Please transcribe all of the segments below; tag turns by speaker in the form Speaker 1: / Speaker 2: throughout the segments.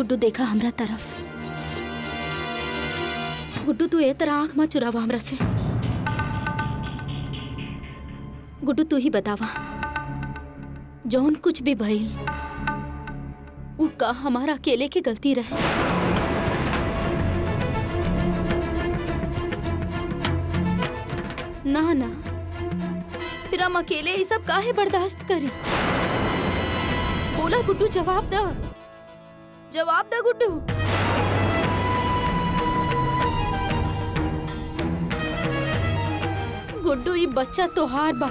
Speaker 1: गुड्डू देखा हमरा तरफ। गुड्डू तू ए तरह आंख मत चुरावा हमरा से। गुड्डू तू ही बतावा, जौन कुछ भी भइल उ का हमारा अकेले की गलती रहे? ना ना, फिर हम अकेले ये सब काहे बर्दाश्त करी? बोला गुड्डू, जवाब दा, जवाब दा गुड्डू। गुड्डू ये बच्चा तोहार बा,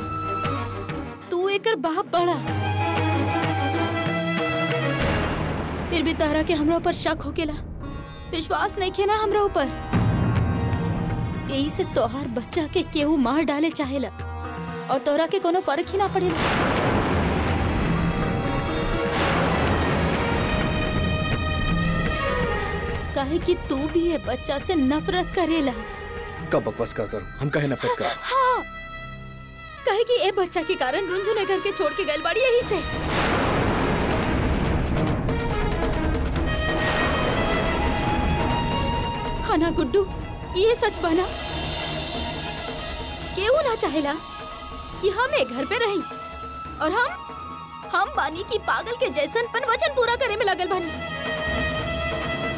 Speaker 1: तू एकर बाप बड़ा। फिर भी तहरा के हमरा ऊपर शक होकेला, विश्वास नहीं किया ना हमरा ऊपर। यही से तोहार बच्चा के केहू मार डाले चाहेला और तोहरा के कोनो फर्क ही ना पड़ेला। काहे कि तू भी ये बच्चा से नफरत करेला।
Speaker 2: कब बकवास करता हूँ? हम काहे नफरत कर?
Speaker 1: हाँ, काहे कि ए बच्चा के कारण रुंझू ने घर के छोड़ के गइल बाड़ी, यही से। हाँ ना गुड्डू, ये सच बना। केहू ना चाहेला कि हम एक घर पे रही और हम बानी की पागल के जैसन पन वचन पूरा करे में लगल बानी।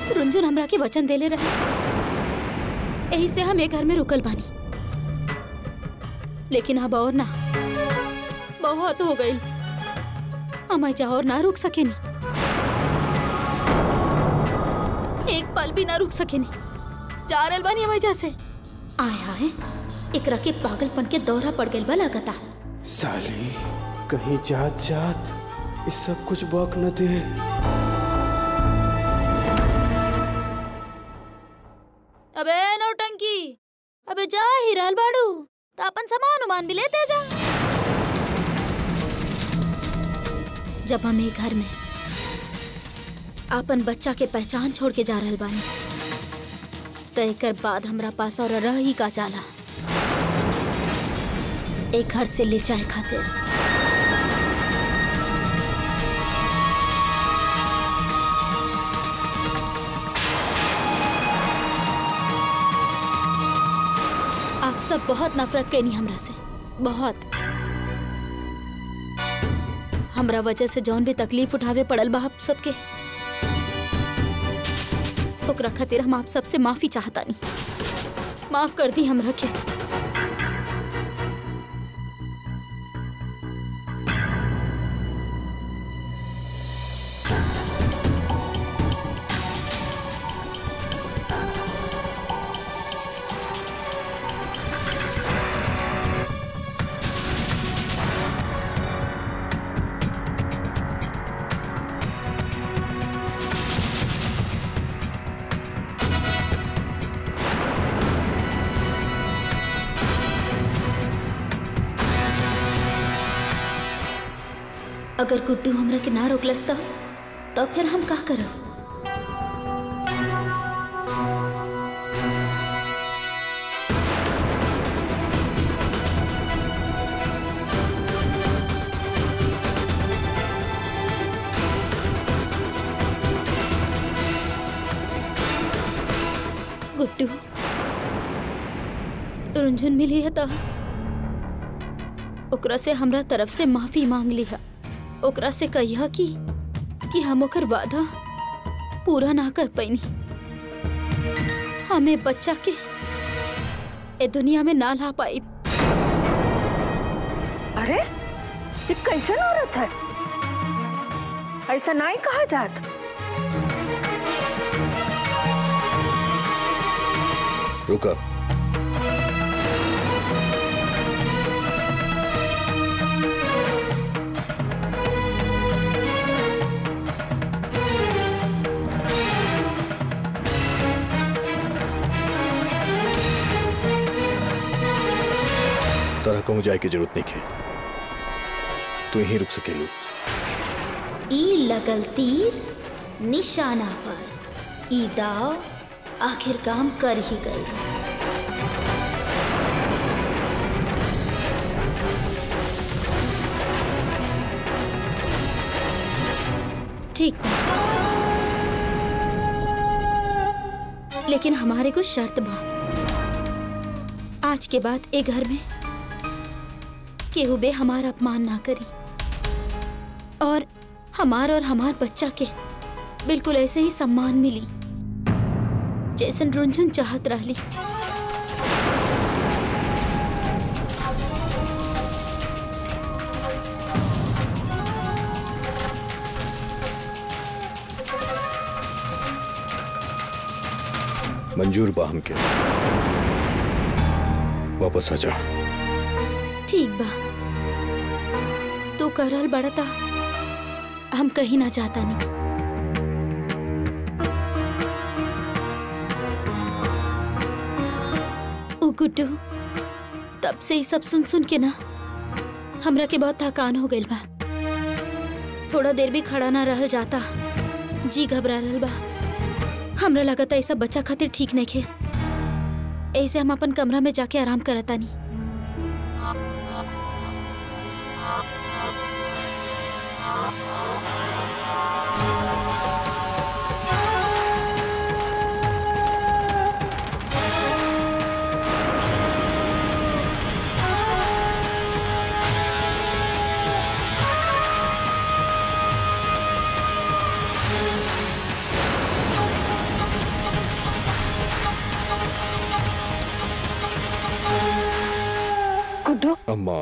Speaker 1: रुंझुन हमरा के वचन देले रहे, यही से हम एक घर में रुकल बानी। लेकिन अब और ना, बहुत हो गई, हम ऐजा और ना रुक सकेनी, एक पल भी ना रुक सकेनी। जा रहल बानी हम ऐजा से। आय हाय, एकरा के पागलपन के दौरा पड़ गइल बा लागता।
Speaker 3: साली कहीं जात जात ये सब कुछ बक न दे।
Speaker 1: अबे नौटंकी, अबे जा ही रहल बाड़ू तो अपन सामान उमान भी लेते जा। जब हम एक घर में अपन बच्चा के पहचान छोड़ के जा रहल बानी, तो एकर बाद हमरा पास और रह ही का जाला। एक घर से ले जाए खातिर आप सब बहुत नफरत कैनी हमरा से, बहुत। हमरा वजह से जौन भी तकलीफ उठावे पड़ल बा आप सबके, ओकरा खातिर हम आप सबसे माफी चाहतानी। माफ कर दी हमरा के। अगर गुड्डू हमरा के ना रोकलस तो फिर हम का करब? गुड्डू, रुंझुन मिली है तो ओकरा से हमरा तरफ से माफी मांग लिहा। ओकरा से कहिया कि हम ओकर वादा पूरा ना कर पैनी। हमें बच्चा के ए दुनिया में ना ला पाई।
Speaker 4: अरे ये कैसन औरत है? ऐसा नहीं कहा जात।
Speaker 2: रुका, तोरा कहूँ जाए की जरूरत नहीं है, तू यहीं रुक सकेलू।
Speaker 1: ई लगल तीर निशाना पर, ई दाव आखिर काम कर ही गई। ठीक है, लेकिन हमारे कुछ शर्त बा। आज के बाद ए घर में केहू बे हमारा अपमान ना करी और हमार बच्चा के बिल्कुल ऐसे ही सम्मान मिली जैसन रुनझुन चाहत रहली।
Speaker 2: मंजूर बा हमके, वापस आ जा।
Speaker 1: ठीक बा, तू करल बड़ता, हम कहीं ना जाता नहीं। ओ गुड्डू, तब से ही सब सुन सुन के ना हमरा के बहुत थकान हो गइल बा। थोड़ा देर भी खड़ा ना रह जाता, जी घबरा रहल बा। हमरा लगता ऐसा बच्चा खातिर ठीक नहीं खे। ऐसे हम अपन कमरा में जाके आराम करता नहीं।
Speaker 2: अम्मा,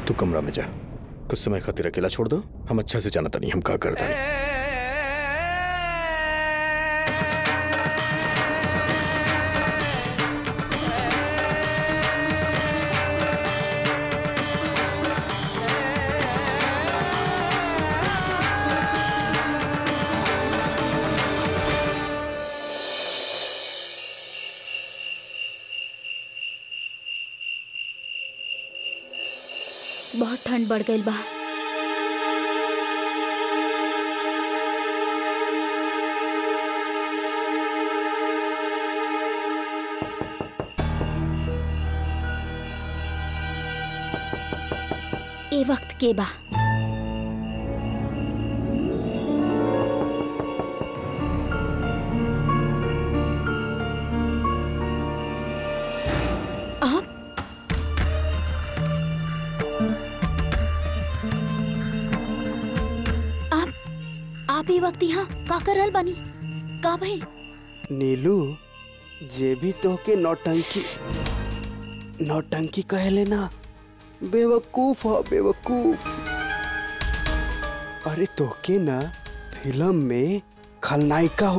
Speaker 2: तू कमरा में जा, कुछ समय खातिर अकेला छोड़ दो। हम अच्छा से जानता नहीं हम क्या करता नहीं।
Speaker 1: बहुत ठंड बढ़ गई बा। ए वक्त के बा आप ही वक्त यहाँ का करल बानी? का भइल?
Speaker 3: नीलू, जे भी तोहके नौटंकी कहेले ना, बेवकूफ हो बेवकूफ। अरे तोहके ना फिल्म में खलनायिका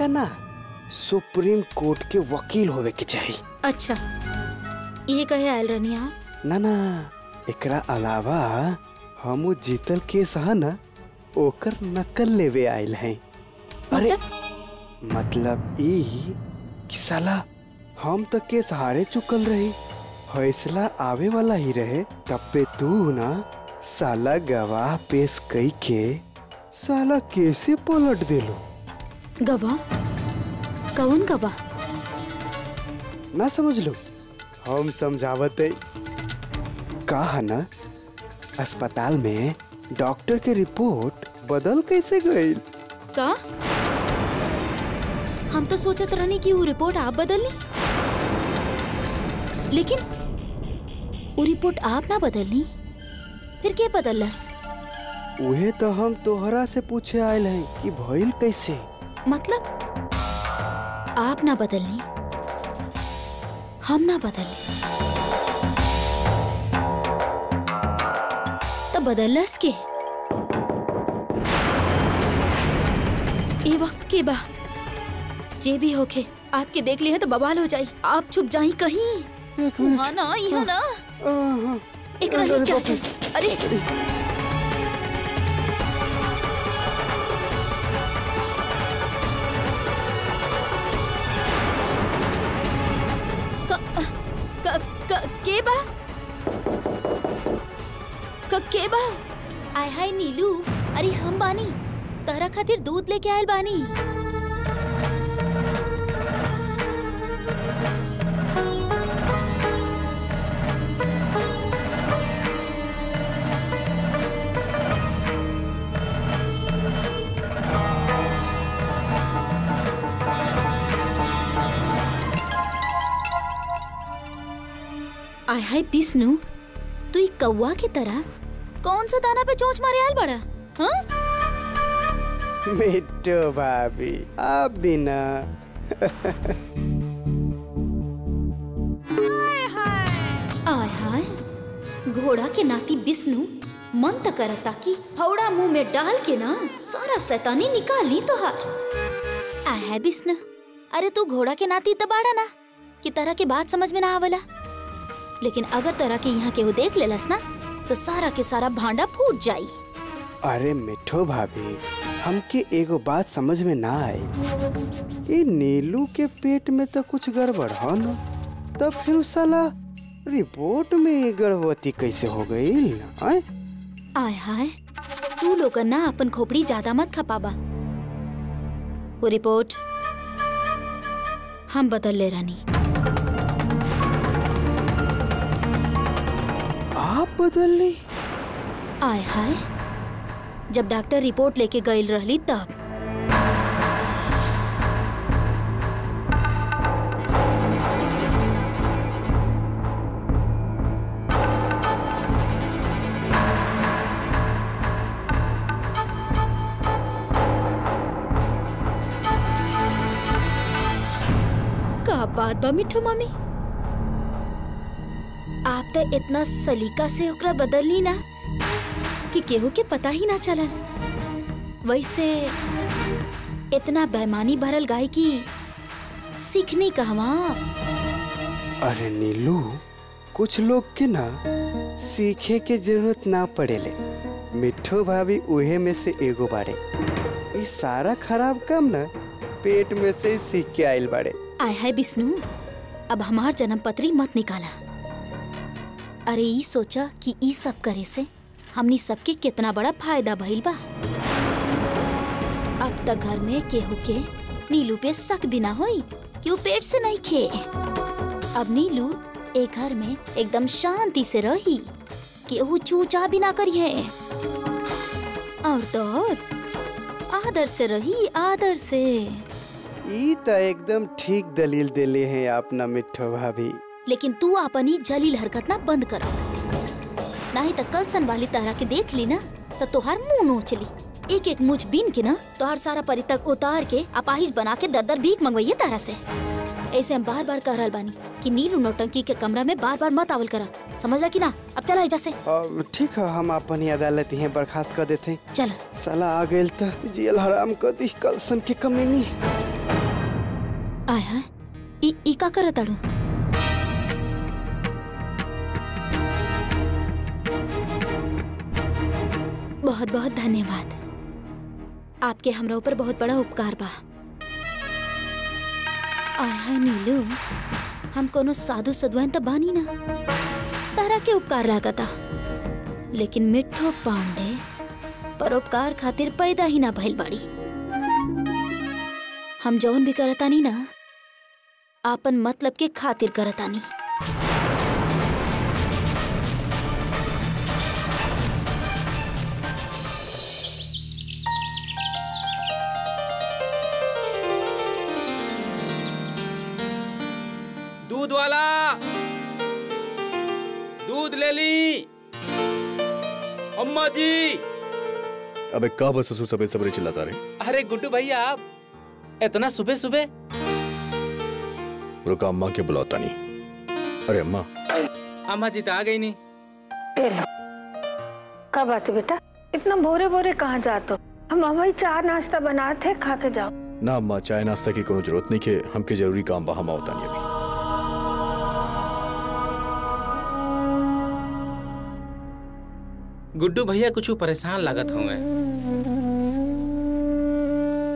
Speaker 3: ना सुप्रीम कोर्ट के वकील होवे के चाहिए।
Speaker 1: अच्छा, ये कहे आयल रहनी आप?
Speaker 3: ना एकरा अलावा हम जीतल केस है ना, ओकर नकल लेवे आयल हैं। अरे मतलब ई कि साला हम तक के सहारे चुकल रही, फैसला आवे वाला ही रहे, तब पे तू ना साला गवाह पेश कई के साला कैसे पलट देलो?
Speaker 1: गवाह? कौन गवाह?
Speaker 3: ना समझ लो, हम समझावते। कहा ना अस्पताल में डॉक्टर के रिपोर्ट बदल कैसे गई?
Speaker 1: का? हम तो सोचत रहनी कि वो रिपोर्ट आप बदलनी, लेकिन वो रिपोर्ट आप ना बदलनी, फिर क्या बदलस?
Speaker 3: उहे तो हम तोहरा से पूछे आयल हैं कि भइल कैसे?
Speaker 1: मतलब आप ना बदलनी, हम ना बदलनी, तो बदलस के? ये वक्त के बा जे भी होके आपके देख लिए तो बवाल हो जाई। आप छुप जाई कहीं। हाँ ना, यहाँ ना एक रही चाचा। अरे के बा? आय हाय नीलू, अरे हम बानी, तारा खातिर दूध लेके आयल बानी। आय हाय विष्णु, तू ई कौवा की तरह कौन सा दाना पे चोंच मारे आयल बड़ा? हाँ?
Speaker 3: मिट्टू भाभी आप भी ना।
Speaker 1: आय हाय, घोड़ा के नाती विष्णु मन त करता कि फौड़ा मुंह में डाल के ना सारा शैतानी निकाल ली तोहार। आय हाय विष्णु, अरे तू घोड़ा के नाती तबाड़ा ना कि तरह के बात समझ में ना आवला, लेकिन अगर तरह के यहाँ केहू देख लेलस ना तो सारा के सारा भांडा फूट जाई।
Speaker 3: अरे मिट्टू भाभी, हमके एगो बात समझ में ना आई, ये नीलू के पेट में तो कुछ गड़बड़ है ना, तब फिर साला रिपोर्ट में गर्भवती कैसे हो गई ना?
Speaker 1: आय हाय, तू लोगन ना अपन खोपड़ी ज्यादा मत खपाबा। वो रिपोर्ट हम बदल ले रानी।
Speaker 3: आप बदल ली?
Speaker 1: आय हाय, जब डॉक्टर रिपोर्ट लेके गईल रहली तब। का बात बा मिठू मामी, आप तो इतना सलीका से ओकरा बदलनी ना कि केहू के पता ही ना चलल। वैसे इतना बेईमानी भरल गाय की सीखनी कहवा?
Speaker 3: अरे नीलू, कुछ लोग के ना सीखे के जरूरत ना पड़ेले। मिट्टू भाभी उहे में से एगो बाड़े। ये सारा खराब काम ना पेट में से ही सीख के आइल बाड़े।
Speaker 1: आय हाय विष्णु, अब हमार जन्म पत्री मत निकाला। अरे ई सोचा कि ई सब करे से हमनी सबके कितना बड़ा फायदा भइल बा। अब तक घर में केहू के नीलू पे शक भी ना होई कि वो पेट से नहीं खे। अब नीलू एक घर में एकदम शांति से रही, केहू चूचा भी ना करी है। और तो और आदर से रही, आदर से।
Speaker 3: ई तो एकदम ठीक दलील देले हैं आप ना मिट्टू भाभी।
Speaker 1: लेकिन तू अपनी जलील हरकत ना बंद करा, नहीं तो कल सन वाली तरह के देख ली ना तो तोहार मुंह नोचली। एक एक मुझ बीन के ना तोहार सारा परितक उतार के अपाहिज बना के दर दर भीख मंगवाइए तारा से। ऐसे हम बार बार कह रहल बानी कि नीलू नौटंकी के कमरा में बार बार मत आवल करा, समझला कि ना? अब चला एजा से।
Speaker 3: ठीक है, हम अपनी अदालत यहाँ बर्खास्त कर देते हैं।
Speaker 1: चल।
Speaker 3: साला आ गइल तो जेल हराम कर दी कल सन के कमीनी।
Speaker 1: आय हाय, ई का करत आड़ू? बहुत बहुत धन्यवाद, आपके हमरा ऊपर बहुत बड़ा उपकार बा। आय हाय नीलू, हम कोनो साधु सद्वैन तो बानी ना, तारा के उपकार लागता, लेकिन मिट्टू पांडे परोपकार खातिर पैदा ही ना भइल बाड़ी। हम जौन भी करतानी ना आपन मतलब के खातिर करतानी।
Speaker 5: दूध वाला, दूध ले ली। अम्मा जी।
Speaker 2: अबे का बस ससुर सबे सबरे चिल्लाता रहे?
Speaker 5: अरे गुड्डू भैया, आप इतना सुबह सुबह?
Speaker 2: रुका, अम्मा के बुलाता नहीं। अरे अम्मा।
Speaker 5: अम्मा जी तो आ गई नहीं।
Speaker 4: क्या बात है बेटा, इतना भोरे भोरे कहाँ जाते हो? हम हमारी चाय नाश्ता बना थे, खा के जाओ।
Speaker 2: ना अम्मा, चाय नाश्ता की कोई जरूरत नहीं के, हमके जरूरी काम बा, हम आवता नहीं अभी।
Speaker 5: गुड्डू भैया कुछ परेशान लागत हुए।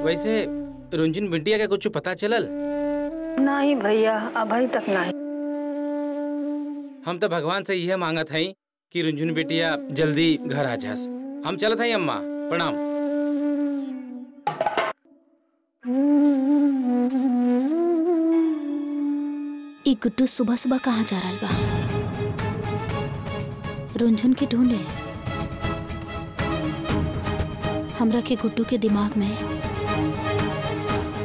Speaker 5: वैसे रुंझुन बिटिया का कुछ पता चलल?
Speaker 4: नहीं भैया, अभी तक नहीं।
Speaker 5: हम तो भगवान से यह मांगत हई कि रुंझुन बिटिया जल्दी घर आ जास। हम चलत हई अम्मा, प्रणाम।
Speaker 1: ई गुड्डू सुबह सुबह कहाँ जा रहा बा? रुंझुन के ढूंढे। हमरा के गुड्डू के दिमाग में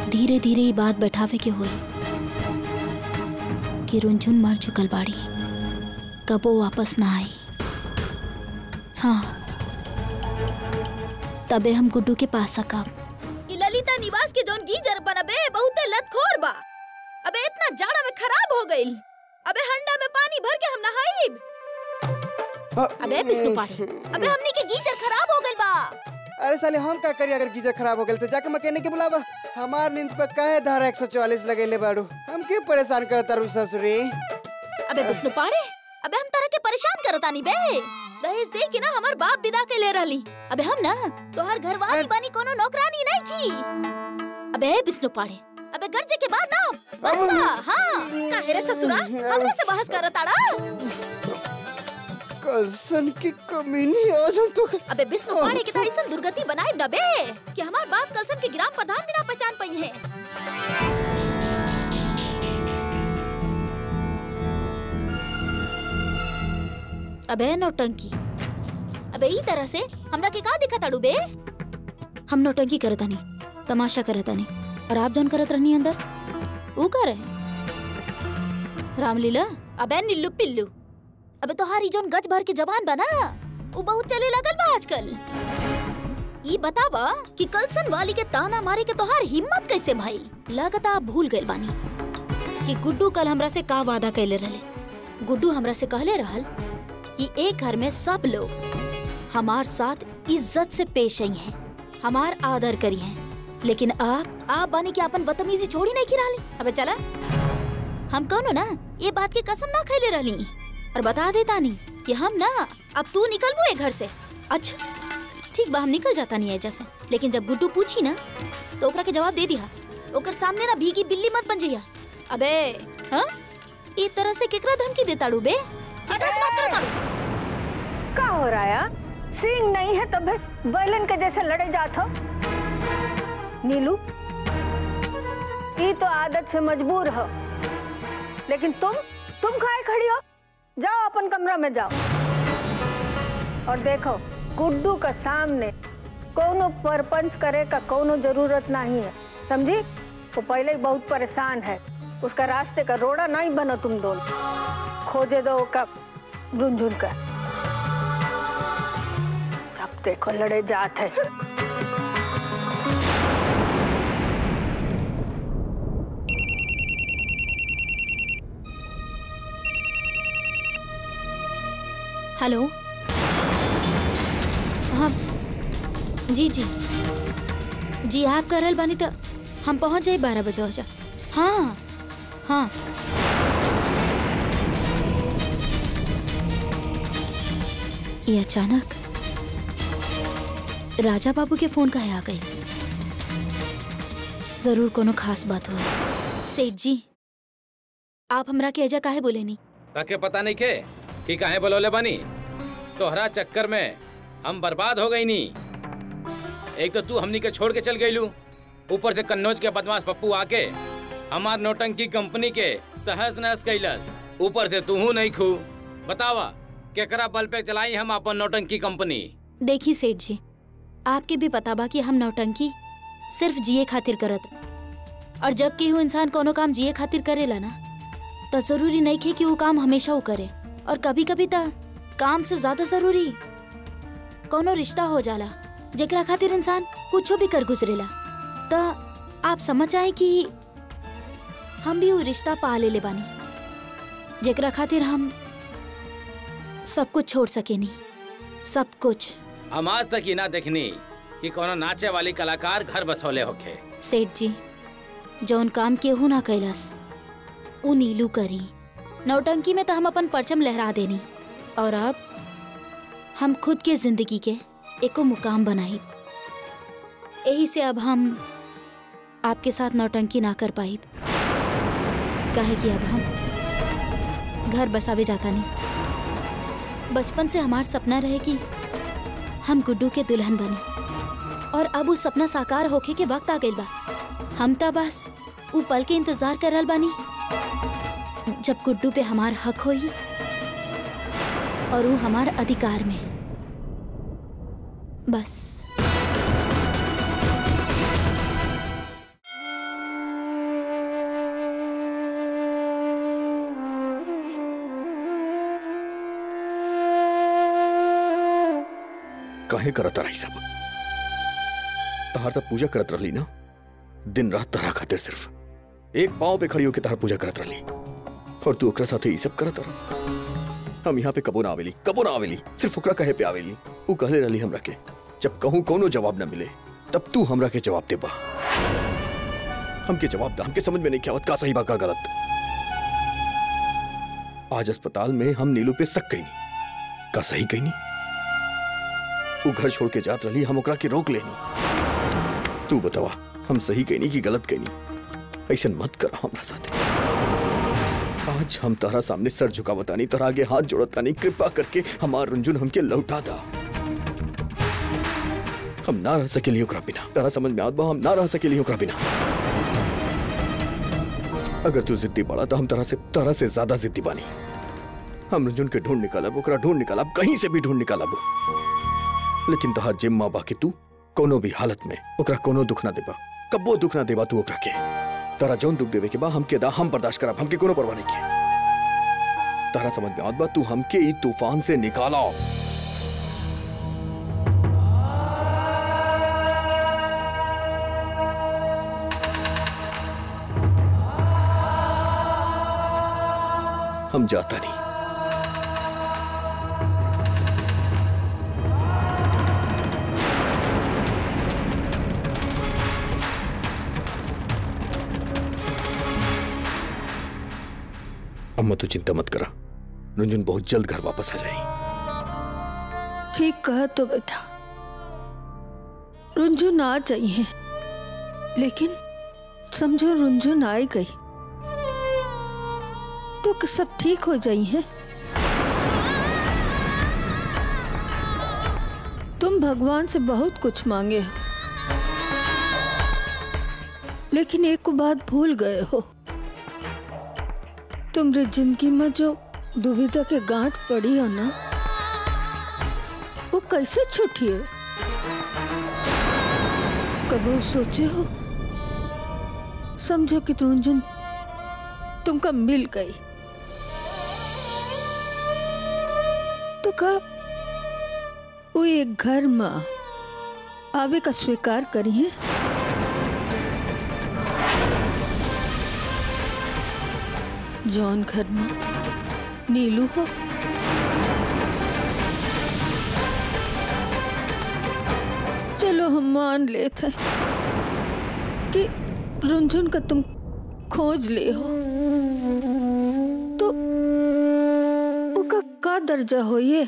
Speaker 1: धीरे धीरे ये बात बैठावे के हुई कि रुंझुन मर चुकल बाड़ी, कबो वापस ना आई। हाँ, तबे हम गुड्डू के पास सकब।
Speaker 6: ई ललिता निवास के जोन गीजर बनबे बहुते लतखोर बा। अबे इतना जाड़ा में खराब हो गइल। अबे हंडा में पानी भर के हम नहाइब। अबे विष्णु पाड़े, अबे हमनी के गीजर खराब हो गइल बा।
Speaker 3: अरे साले हम का करी अगर गीजर खराब हो गए तो जाके मैकेनिक के बुलावा। हमार नींद पर काहे धारा 144 लगेले बाड़ू। हम क्यों परेशान करता रू ससुरी।
Speaker 6: अबे विष्णु पाड़े, अबे हम तरह के परेशान करतानी बे। दहेज दे के ना हमार बाप विदा के ले रहली। अबे हम ना तोहर घरवाली बनी कोनो नौकरानी नहीं की। अबे विष्णु पाड़े, अबे गर्जे के बाद ना बसा। हाँ, काहे रे ससुरा हमरा से बहस करताड़ा।
Speaker 3: कलसन की कमीनी आज हम तो।
Speaker 6: अबे विष्णु पाड़े के ऐसन दुर्गति बनाए न बे कि हमार बाप कलसन के ग्राम प्रधान भी ना पहचान पाई है। अबे नौटंकी, अबे ई तरह से हमरा के का दिखत अड़ू बे?
Speaker 1: हम नौटंकी करतानी, तमाशा करतानी, और आप जौन करत रहनी अंदर वो कर रहे रामलीला।
Speaker 6: अबे नीलू पिल्लू, अबे तोहारी जोन गज भर के जवान बना वो बहुत चले लगल बा आजकल। ई बतावा कि कलसन वाली के ताना मारे के तोहार हिम्मत कैसे भइल? लगता आप भूल गइल बानी कि गुड्डू कल हमरा से का वादा कैले रहले। गुड्डू हमरा से कहले रहल कि एक घर में सब लोग हमार साथ इज्जत से पेश आई हैं, हमार आदर करी हैं। लेकिन आप बानी कि अपन बदतमीजी छोड़ी नहीं की रहली। अबे चला, हम कौनो ना ये बात की कसम ना खैले रहली और बता देता नहीं कि हम ना अब तू निकलबू ए घर से। अच्छा ठीक बा, हम निकल जाता नहीं है जैसे। लेकिन जब गुड्डू पूछी ना तो ओकरा के जवाब दे दिया। ओकर सामने ना भीगी बिल्ली मत बन जइया। अबे हाँ, ई तरह से केकरा धमकी देताड़ू बे? केकरा से बात करताड़ू?
Speaker 4: का हो रहा है? सींग नहीं है तब बैलन के जैसे लड़े जात हो। नीलू, ये तो आदत से मजबूर हो, लेकिन तुम खाए खड़ी हो। जाओ अपन कमरा में जाओ और देखो गुड्डू का सामने कोनो परपंच करे का कोनो जरूरत नहीं है, समझी? वो पहले ही बहुत परेशान है। उसका रास्ते का रोड़ा नहीं बनो तुम दोनों। खोजे दो का झुनझुन का। अब देखो लड़े जात है।
Speaker 1: हेलो, हाँ जी जी जी, आप कर रहल बानी तो हम पहुंच जाए 12 बजे हो जा। हाँ हाँ, ये अचानक राजा बाबू के फोन काहे आ गई? जरूर कोनो खास बात हुई। सेठ जी, आप हमरा के एजा काहे बोले नहीं?
Speaker 5: ताके पता नहीं के कि काहे बोलोले बानी? तोहरा चक्कर में हम बर्बाद हो गई नी। एक तो तू हमनी के छोड़ के चल गईलू, ऊपर से कन्नौज के बदमाश पप्पू आके हमार नौटंकी कंपनी के तहस नहस कैलस। ऊपर से तू नहीं खू। बतावा केकरा बल पे चलाई हम अपन नौटंकी कंपनी?
Speaker 1: देखी सेठ जी, आपके भी पता बा कि हम नौटंकी सिर्फ जिए खातिर करत, और जब केहू इंसान कोनो काम जिए खातिर करेला ना तो जरूरी नहीं है कि वो काम हमेशा वो करे। और कभी कभी तो काम से ज्यादा जरूरी कोनो रिश्ता हो जाला जेकरा खातिर इंसान कुछो भी कर गुजरेला। तो आप समझ आए कि हम भी वो रिश्ता पा ले बानी जेकरा खातिर हम सब कुछ छोड़ सके नहीं, सब कुछ।
Speaker 5: हम आज तक ही ना देखनी कि कोनो नाचे वाली कलाकार घर बसौले होके।
Speaker 1: सेठ जी, जौन काम केहू ना कैलस उ नीलू करी। नौटंकी में तो हम अपन परचम लहरा देनी, और अब हम खुद के जिंदगी के एको मुकाम बनाई। यही से अब हम आपके साथ नौटंकी ना कर पाई, काहे कि अब हम घर बसावे जाता नहीं। बचपन से हमार सपना रहे कि हम गुड्डू के दुल्हन बने, और अब उस सपना साकार होके के वक्त आ गइल बा। हम तो बस उ पल के इंतजार कर रहल बानी जब गुड्डू पे हमार हक होई और वो हमार अधिकार में। बस
Speaker 2: काहे करत रही सब? तहार तब पूजा करत रही ना, दिन रात तहरा खातिर सिर्फ एक पांव पे खड़ी होकर तहार पूजा करत रही, और तू ओकरा साथे ई सब करत रह। हम यहाँ पे कबो ना आवेली, सिर्फ ओकरा कहे पे आवेली। वो कहले रही हमरा के जब कहूँ कोनो जवाब ना मिले तब तू हमरा के जवाब देबा। हमके जवाब दा, हमके समझ में नहीं क्या आवत का सही बा का गलत। आज अस्पताल में हम नीलू पे शक कईनी, का सही कईनी? वो घर छोड़ के जात रही, हम ओकरा के रोक लेनी। तू बतावा हम सही कईनी कि गलत कईनी? ऐसा मत करा हमरा साथे। आज हम तारा सामने सर झुकावतानी, तारा आगे हाथ जोड़तानी, कृपा करके हमार रुंझुन हमके लौटा दा। हम ना रह सकेली ओकरा बिना, तारा समझ में आवत बा? हम ना रह सकेली ओकरा बिना। अगर तू जिद्दी बड़ा तो हम तारा से ज्यादा जिद्दी बानी। हम रुंझुन के ढूंढ निकालब, ओकरा ढूंढ निकालब, कहीं से भी ढूंढ निकालब। लेकिन तहार जिम्मा बाकी तू कोनो भी हालत में ओकरा कोनो दुख ना देबा, कब्बो दुख ना देबा तू ओकरा के। तारा जौन दुख देवे के बा हमके दा, हम बर्दाश्त करब, हमके कोनो परवाह नहीं के। तारा समझ में आवत बा? तू हमके ई तूफान से निकाला। हम जाता नहीं। अम्मा तू चिंता मत करा, रुंझुन बहुत जल्द घर वापस आ जाएगी।
Speaker 4: ठीक कहा तो बेटा, रुंझुन आ जाइए, लेकिन समझो रुंझुन आई गई तो कि सब ठीक हो जाइए। तुम भगवान से बहुत कुछ मांगे हो, लेकिन एक बात भूल गए हो। तुम्हारी जिंदगी में जो दुविधा के गांठ पड़ी हो ना, वो कैसे छूटी है? कभी सोचे हो? समझो कि रुंझुन तुमका मिल गई तो का वो एक घर में आवे का स्वीकार करिए। जौन घर में नीलू हो, चलो हम मान लेते हैं कि रुंझुन का तुम खोज ले हो, तो उसका का दर्जा हो ये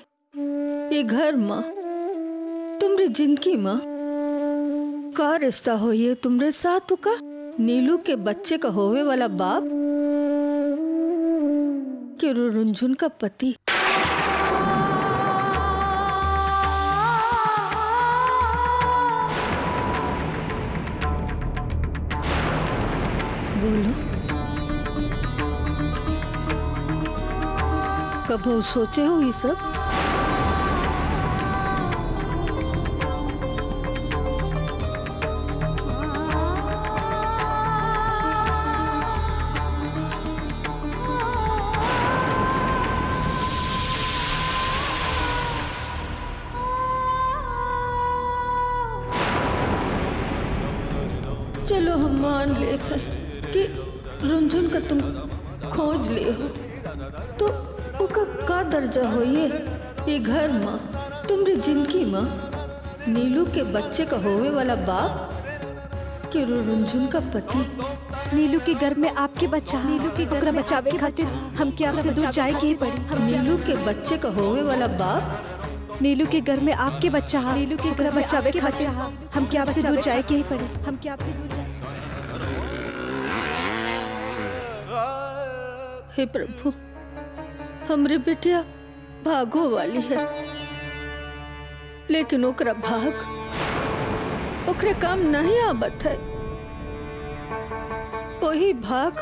Speaker 4: घर में, तुम्हारी जिंदगी में का रिश्ता हो ये तुम्हारे साथ? का नीलू के बच्चे का होवे वाला बाप कि रुंझुन का पति? बोलो, कभी सोचे हो ये सब? चलो हम मान लेते हैं कि रुंझुन का तुम खोज ले हो, तो उसका का दर्जा हो ये घर में, तुम्हारी जिंदगी में नीलू के बच्चे का होवे वाला बाप कि रुंझुन का पति?
Speaker 1: नीलू के घर में आपके बच्चा, नीलू के घर में बचावे खातिर हम क्या आपसे दूर जाए के पड़ी?
Speaker 4: हम नीलू के बच्चे का होवे वाला बाप,
Speaker 1: नीलू के घर में आपके बच्चा, नीलू के घर बचावे खातिर हम क्या आपसे दूर जाए के ही पड़ी? हम क्या आपसे दूर जाए?
Speaker 4: हे प्रभु, हमरे बेटिया भागो वाली है, लेकिन ओकरा भाग ओकरे काम नहीं आवत है। वही भाग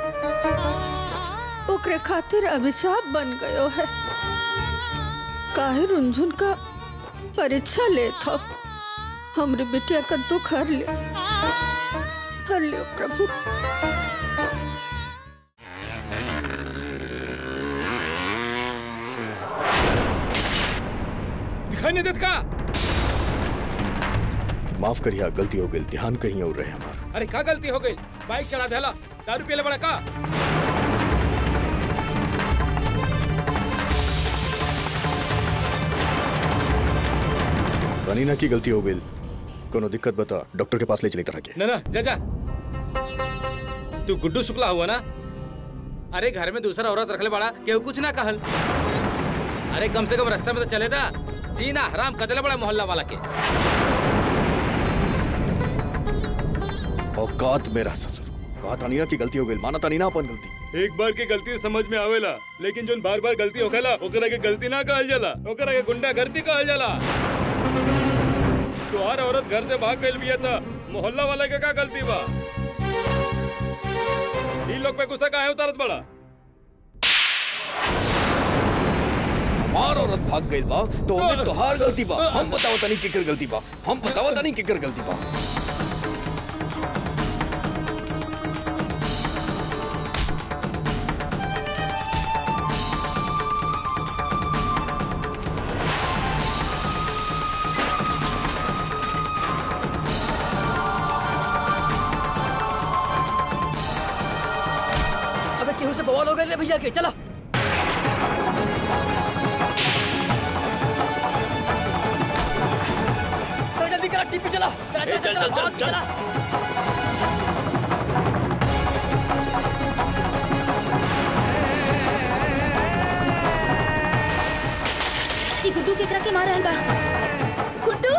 Speaker 4: ओकरे खातिर अभिशाप बन गयो है। काहे रुंझुन का परीक्षा लेत हो? हमरे बेटिया का दुख हर ले प्रभु।
Speaker 5: दिखाई नहीं देता का?
Speaker 2: माफ करिया, गलती हो गई, ध्यान कहीं और रहे हमार।
Speaker 5: अरे का गलती हो गई? बाइक चला देला, दारू पियले बड़ा का?
Speaker 2: कनीना की गलती हो गई, कोनो दिक्कत बता, डॉक्टर के पास ले चली तरह के।
Speaker 5: ना जा जा, तू गुड्डू शुक्ला हुआ ना? अरे घर में दूसरा औरत रखले बड़ा, केहू कुछ ना कहल। अरे कम से कम रास्ते में तो चले था, जीना हराम कदले बड़ा मोहल्ला वाला के।
Speaker 2: औकात मेरा ससुर, कहा तानीना की गलती हो गई, माना तानीना अपन गलती।
Speaker 5: एक बार की गलती समझ में आवेला, लेकिन जो बार बार गलती होखेला ओकरा के गलती ना कहल जाला, ओकरा के गुंडागर्दी कहल जाला। तुहार औरत घर से भाग गई बिया था, मोहल्ला वाला के का गलती बा? इन लोग पे गुस्सा काहे उतारत बड़ा?
Speaker 2: हमार औरत भाग गई बा तो हमें तोहार गलती बा। हम बताओ तनी केकर गलती बा, हम बताओ तनी केकर गलती बा।
Speaker 7: अबे केहू से बवाल हो गए रे भैया के, चला। चल जल्दी करा, टीपी चला। चला।
Speaker 1: ई गुड्डू केकरा के मार रहल बा? गुड्डू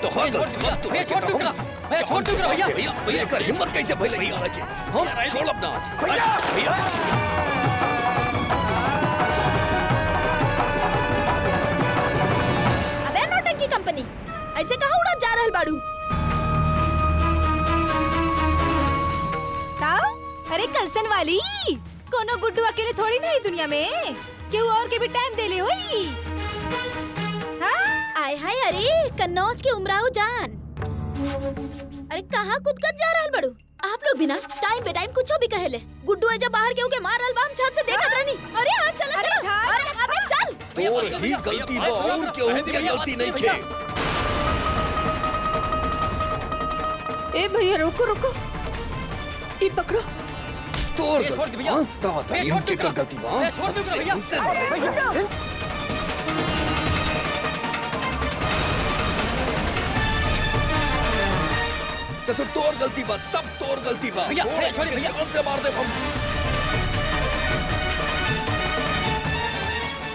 Speaker 2: तोहार गलती बा, तू
Speaker 7: छोड़ दो करा, छोड़ दो करा भैया।
Speaker 2: भैया कर हिम्मत कैसे भइल भैया के? हम छोड़ अपना आज भैया।
Speaker 1: अबे नौटंकी कंपनी, ऐसे कहाँ उड़त जा रहल बाड़ू? ताऊ, अरे कलसन वाली, कोनो गुड्डू अकेले थोड़ी नहीं दुनिया में, केहू और के भी टाइम देले होई। हाँ? आय हाय, अरे कन्नौज के उमराव जान, अरे कहाँ कूद कर जा रहल बाड़ू? आप लोग भी ना टाइम पे टाइम कुछ भी कहेले। गुड्डू है जब बाहर केहू के मार रहल बा, हम छत से देखत रहनी। अरे हाँ चल, अरे अबे चल।
Speaker 2: तोर ही गलती बा और केहू के गलती नहीं थे।
Speaker 4: ए भैया रुको रुको, ये पकड़ो।
Speaker 2: तोर
Speaker 7: छोड़ दे भैया।
Speaker 2: बताओ तनी हम केकर गलती बा?
Speaker 7: छोड़ दो भैया।
Speaker 2: ससुर तोर गलती बा, सब तोर गलती बा।
Speaker 7: भैया, छोड़िए भैया।
Speaker 2: जान से मार दे हम।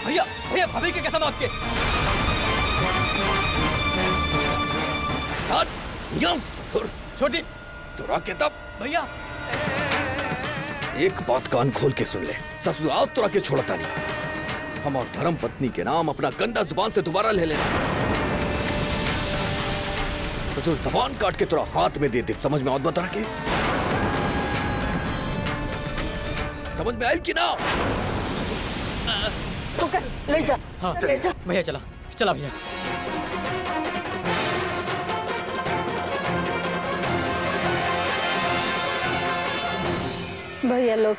Speaker 7: भैया भैया भाभी के कसम आपके।
Speaker 2: हट यहाँ ससुर,
Speaker 7: छोड़ दी
Speaker 2: तोरा के तब
Speaker 7: भैया।
Speaker 2: एक बात कान खोल के सुन ले, ससुर आज तोरा के छोड़ता नहीं। हमार धर्म पत्नी के नाम अपना गंदा जुबान से दोबारा ले लेना। ससुर जबान काट के तोरा हाथ में दे दे, समझ में आवत बता के? समझ में आई कि ना?
Speaker 4: ले जा।
Speaker 7: हाँ भैया, चला चला भैया।
Speaker 4: भैया लोग,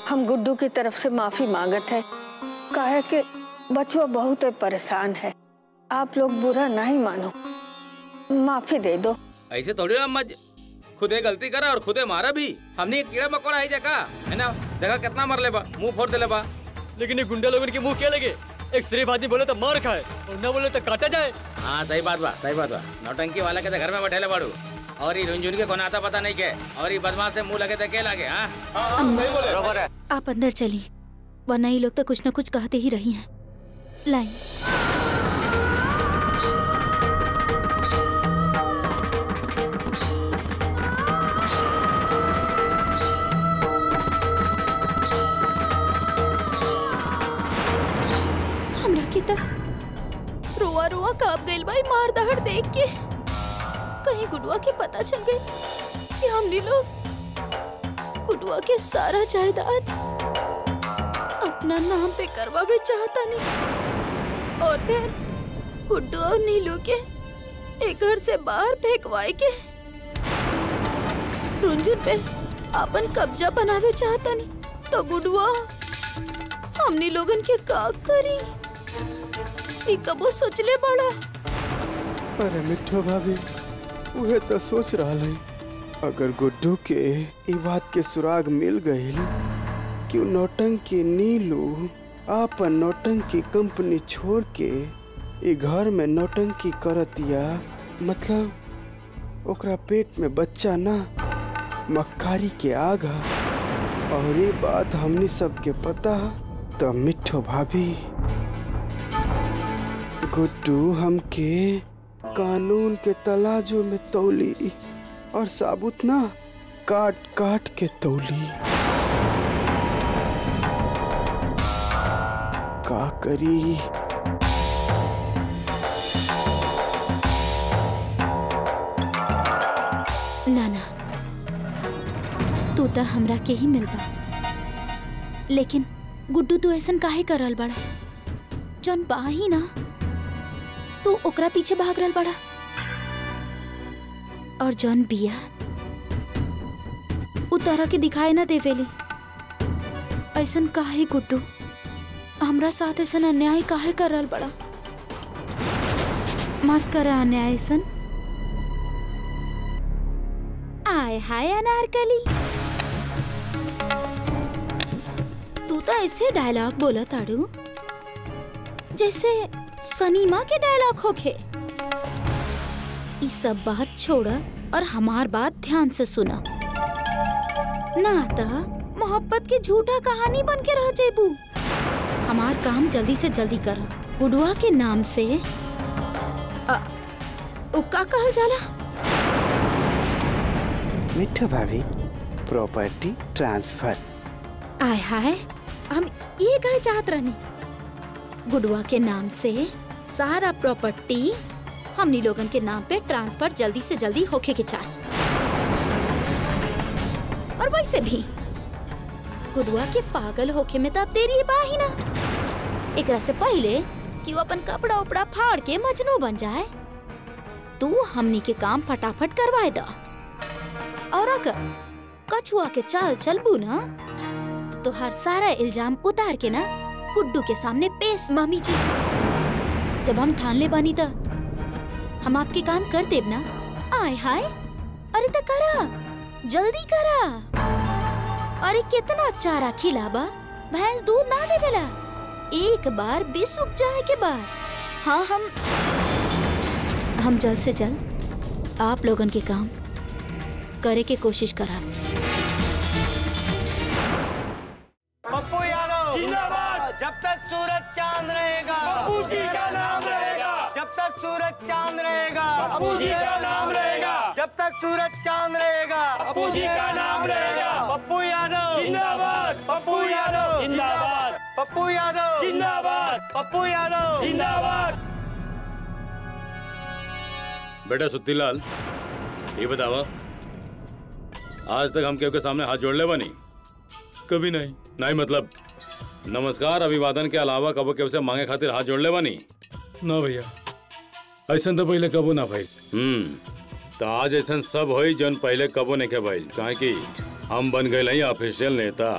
Speaker 4: हम गुड्डू की तरफ से माफी मांगत है, काहे कि बचवा बहुत परेशान है। आप लोग बुरा नहीं मानो, माफी दे दो।
Speaker 5: ऐसे थोड़ी ना मत, खुदे गलती करा और खुदे मारा भी। हमने एक कीड़ा मकोड़ा है जका है ना, देखा कितना मर ले बा, मुंह फोड़ दे ले बा।
Speaker 7: लेकिन ये गुंडा लोगों के मुंह क्या लगे? एक शरीफ आदमी बोले तो मार खाए और ना बोले तो काटा जाए।
Speaker 5: हाँ सही बात बा, सही बात बा। नौटंकी वाला के घर में बैठे बाड़ू और ये रुंझुन के कोना आता पता नहीं के, और ये बदमाश से मुंह लगे तो के लागे। हाँ सही बोले, बराबर है।
Speaker 1: आप अंदर चलिए, वरना ये लोग तो कुछ न कुछ कहते ही रही हैं। लाइन हमरा के ता रोआ रोआ कांप गइल भाई, मार दहड़ देख के। कहीं गुडुआ के पता चल गई कि हमने लोग गुडुआ के सारा जायदाद अपना नाम पे करवावे चाहता नहीं, और फिर गुड्डू और नीलू के एक घर से बाहर फेंकवाए के रुंझुन पे अपन कब्जा बनावे चाहता नहीं। तो गुडुआ हमनी लोगन के का करी? ई कबो सोचले बड़ा।
Speaker 3: अरे मिठो भाभी उहे तो सोच रहा है, अगर गुड्डू के ई बात के सुराग मिल गई कि नौटंकी नीलू आपन नौटंकी कंपनी छोड़ के ई घर में नौटंकी करतिया, मतलब ओकरा पेट में बच्चा ना मक्कारी के आगा, और ये बात हमनी सबके पता, तो मिठो भाभी गुड्डू हमके कानून के तलाजों में तौली और साबुत ना काट काट के तौली। का करी?
Speaker 1: नाना तू तो हमरा के ही मिल बा, लेकिन गुड्डू तू ऐसन काहे कर रहल बड़ा? जौन बा ही ना तू ओकरा पीछे भाग रहल बड़ा, और जौन बिया उ तरह के दिखाई ना देवेली। ऐसन काहे गुड्डू? हमरा साथ ऐसन अन्याय काहे कर रहल बड़ा? मत कर अन्याय ऐसन। आय हाय अनारकली, तू तो ऐसे डायलॉग बोला ताड़ू जैसे सनीमा के डायलॉग होखे। ये सब बात छोड़ा और हमार बात ध्यान से सुना, ना तो मोहब्बत की झूठा कहानी बन के रह जेबू। हमार काम जल्दी से जल्दी कर। गुडुआ के नाम से का कहल जाला?
Speaker 3: मिठो भाभी प्रॉपर्टी ट्रांसफर।
Speaker 1: आय हाय, हम ये कहे चाहत रहनी, गुडुआ के नाम से सारा प्रॉपर्टी हमनी लोगन के नाम पे ट्रांसफर जल्दी से जल्दी होके के चाहे। और वैसे भी गुडुआ के पागल होके में तो अब देरी बा ही ना। एकरा से पहले कि वो अपन कपड़ा उपड़ा फाड़ के मजनू बन जाए, तू हमनी के काम फटाफट करवाए दा। और अगर कछुआ के चाल चलबू ना तो हर सारा इल्जाम उतार के ना गुड्डू के सामने पेश। मामी जी, जब हम ठान ले बानी था हम आपके काम कर देब ना। आय हाय, अरे तो करा, जल्दी करा। अरे कितना चारा खिलाबा, भैंस दूध ना देवेला। एक बार भी सूख जाए के बाद। हाँ, हम जल्द से जल्द आप लोगन के काम करे के कोशिश करा।
Speaker 8: पप्पू यादव जिंदाबाद। जब तक सूरज चांद रहेगा पप्पू जी का नाम रहेगा। जब तक सूरज चांद रहेगा पप्पू जी का नाम रहेगा। जब तक सूरज चांद रहेगा पप्पू जी का नाम रहेगा। पप्पू यादव जिंदाबाद। पप्पू यादव जिंदाबाद। पप्पू यादव जिंदाबाद। पप्पू यादव जिंदाबाद।
Speaker 5: बेटा सुत्तीलाल, ये बतावा, आज तक हम के सामने हाथ जोड़ ले बनी? कभी नहीं। नहीं मतलब नमस्कार अभिवादन के अलावा कबो के उसे मांगे खातिर हाथ जोड़ ले बनी? ना भैया, ऐसा तो पहले कबो ना भाई। तो आज ऐसा सब होई जन पहले कबो नहीं के भाई, कहा कि हम बन गए ऑफिशियल नेता।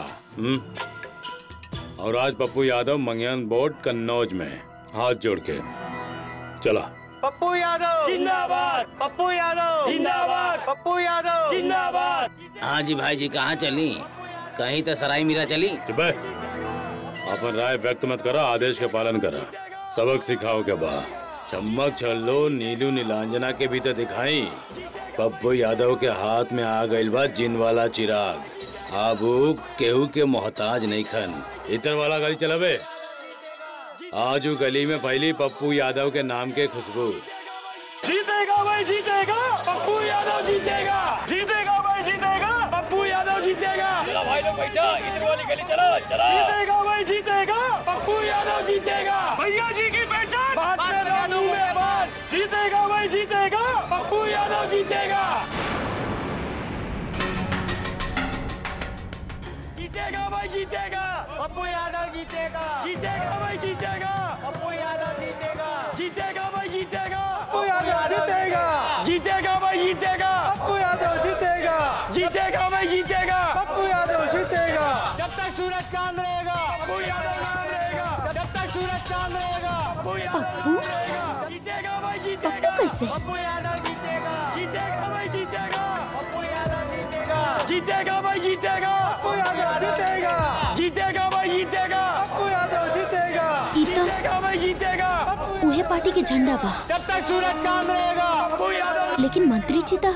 Speaker 5: और आज पप्पू यादव मंगयान बोर्ड कन्नौज में हाथ जोड़ के चला।
Speaker 8: पप्पू यादव जिंदाबाद। पप्पू यादव जिंदाबाद। पप्पू यादव जिंदाबाद।
Speaker 9: हाँ जी भाई जी, कहाँ चली? कहीं तो सराय मीरा चली।
Speaker 5: अपन राय व्यक्त मत करा, आदेश के पालन करा। सबक सिखाओ के बाद चम्मक छल्लो नीलू नीलांजना के भी तो दिखाई। पप्पू यादव के हाथ में आ गइल बा जिन वाला चिराग। आबू केहू के मोहताज नहीं खन। इतर वाला गाड़ी चलावे। आज गली में फैली पप्पू यादव के नाम के खुशबू।
Speaker 8: जीतेगा भाई जीतेगा, पप्पू यादव जीतेगा। जीतेगा भाई जीतेगा, पप्पू यादव जीतेगा। चला भाई लोग बैठा, इधर वाली गली चला चला। जीतेगा भाई जीतेगा, पप्पू यादव जीतेगा। भैया जी की पहचान बात में बात। जीतेगा भाई जीतेगा, पप्पू यादव जीतेगा। जीतेगा भाई जीतेगा, पप्पू यादव जीतेगा। जीतेगा भाई जीतेगा, पप्पू यादव जीतेगा। जीतेगा भाई जीतेगा, पप्पू यादव जीतेगा। जीतेगा भाई जीतेगा, पप्पू यादव जीतेगा। जीतेगा भाई जीतेगा, पप्पू यादव जीतेगा। जब तक सूरज चांद रहेगा पप्पू यादव नाम रहेगा। जब तक सूरज चांद रहेगा पप्पू यादव
Speaker 1: कैसे?
Speaker 8: पप्पू यादव जीतेगा। जीतेगा भाई जीतेगा। पप्पू यादव जीतेगा। जीतेगा भाई जीतेगा। पप्पू यादव जीतेगा। जीतेगा भाई जीतेगा। पप्पू यादव जीतेगा। जीतेगा भाई जीतेगा।
Speaker 1: उहे पार्टी के झंडा बा।
Speaker 8: जब तक सूरज चांद रहेगा पप्पू यादव।
Speaker 1: लेकिन मंत्री जी ता